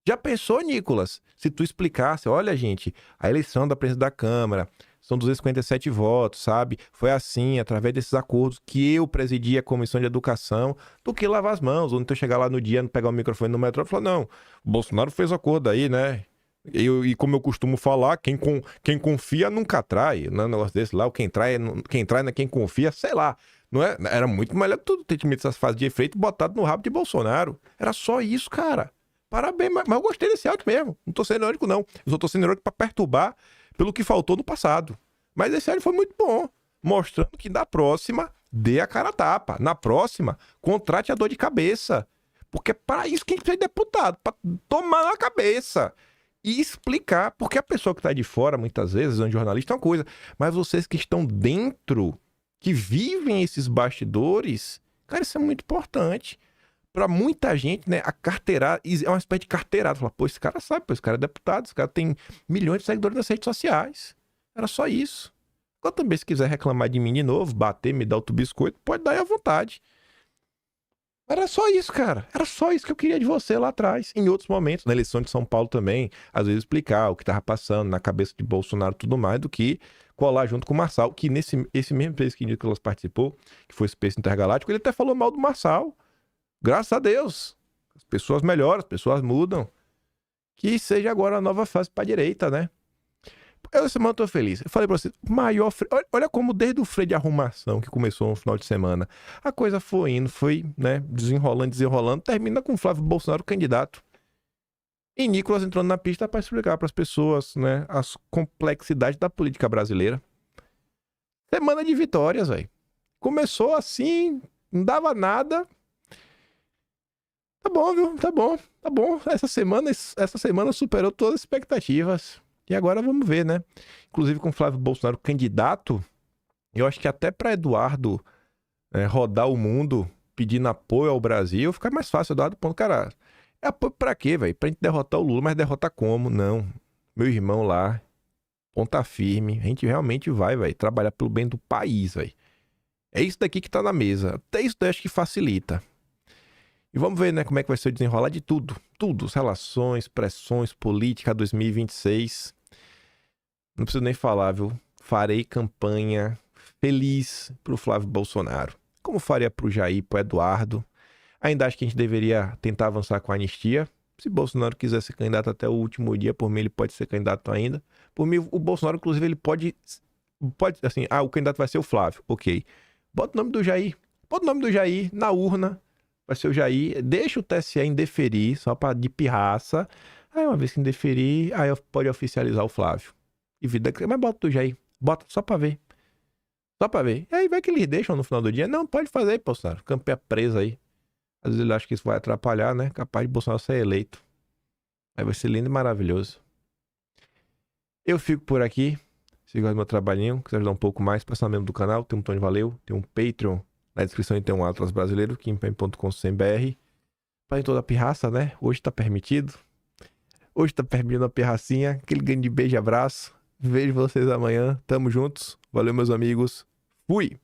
Speaker 8: Já pensou, Nicolas? Se tu explicasse, olha, gente, a eleição da presidência da Câmara, são 257 votos, sabe? Foi assim, através desses acordos, que eu presidi a Comissão de Educação, do que lavar as mãos, ou então chegar lá no dia, pegar o microfone no metrô e falar, não, o Bolsonaro fez acordo aí, né? E como eu costumo falar, quem confia nunca trai, não é um negócio desse lá, quem trai não é quem confia, sei lá. Não é? Era muito melhor que tudo ter tido essas fases de efeito botado no rabo de Bolsonaro. Era só isso, cara. Parabéns, mas eu gostei desse áudio mesmo. Não tô sendo irônico, não. Eu só tô sendo irônico pra perturbar pelo que faltou no passado. Mas esse áudio foi muito bom, mostrando que na próxima, dê a cara a tapa. Na próxima, contrate a dor de cabeça. Porque é para isso que a gente precisa de deputado, pra tomar na cabeça. E explicar, porque a pessoa que tá de fora, muitas vezes, um jornalista é uma coisa, mas vocês que estão dentro, que vivem esses bastidores, cara, isso é muito importante. Pra muita gente, né, a carteirada, é uma espécie de carteirada. Fala, pô, esse cara sabe, pô, esse cara é deputado, esse cara tem milhões de seguidores nas redes sociais. Era só isso. Agora também, se quiser reclamar de mim de novo, bater, me dar outro biscoito, pode dar aí à vontade. Era só isso, cara. Era só isso que eu queria de você lá atrás. Em outros momentos, na eleição de São Paulo também, às vezes explicar o que tava passando na cabeça de Bolsonaro e tudo mais, do que colar junto com o Marçal, que esse mesmo vez que Nicolas participou, que foi Space Intergaláctico, ele até falou mal do Marçal. Graças a Deus. As pessoas melhoram, as pessoas mudam. Que seja agora a nova fase pra direita, né? Eu semana tô feliz. Eu falei pra você, maior... Olha como desde o freio de arrumação que começou no final de semana, a coisa foi indo, foi, né, desenrolando, termina com Flávio Bolsonaro candidato. E Nicolas entrando na pista para explicar para as pessoas, né, as complexidades da política brasileira. Semana de vitórias, velho. Começou assim, não dava nada. Tá bom, viu? Tá bom. Essa semana superou todas as expectativas. E agora vamos ver, né? Inclusive com o Flávio Bolsonaro candidato, eu acho que até para Eduardo rodar o mundo pedindo apoio ao Brasil, fica mais fácil. Eduardo, ponto, cara, é apoio pra quê, velho? Pra gente derrotar o Lula, mas derrotar como? Não. Meu irmão lá, ponta firme, a gente realmente vai, velho, trabalhar pelo bem do país, velho. É isso daqui que tá na mesa. Até isso daí acho que facilita. E vamos ver, né, como é que vai ser o desenrolar de tudo. Tudo, as relações, pressões, política 2026. Não preciso nem falar, viu? Farei campanha feliz pro Flávio Bolsonaro. Como faria pro Jair, pro Eduardo. Ainda acho que a gente deveria tentar avançar com a anistia. Se Bolsonaro quiser ser candidato até o último dia, por mim ele pode ser candidato ainda. Por mim, o Bolsonaro, inclusive, ele pode assim, o candidato vai ser o Flávio, ok. Bota o nome do Jair. Bota o nome do Jair na urna. Vai ser o Jair. Deixa o TSE indeferir, só pra de pirraça. Aí uma vez que indeferir, aí pode oficializar o Flávio. E vida, mas bota o Jair. Bota só pra ver. Só pra ver. E aí vai que eles deixam no final do dia. Não, pode fazer aí, Bolsonaro. Campeia presa aí. Às vezes ele acha que isso vai atrapalhar, né? Capaz de Bolsonaro ser eleito. Aí vai ser lindo e maravilhoso. Eu fico por aqui. Se gosta do meu trabalhinho, quiser ajudar um pouco mais, passa membro do canal, tem um botão de valeu, tem um Patreon. Na descrição tem um Atlas Brasileiro, kimpen.com.br. Fazem toda a pirraça, né? Hoje tá permitido. Hoje tá permitindo a pirracinha. Aquele grande beijo e abraço. Vejo vocês amanhã. Tamo juntos. Valeu, meus amigos. Fui!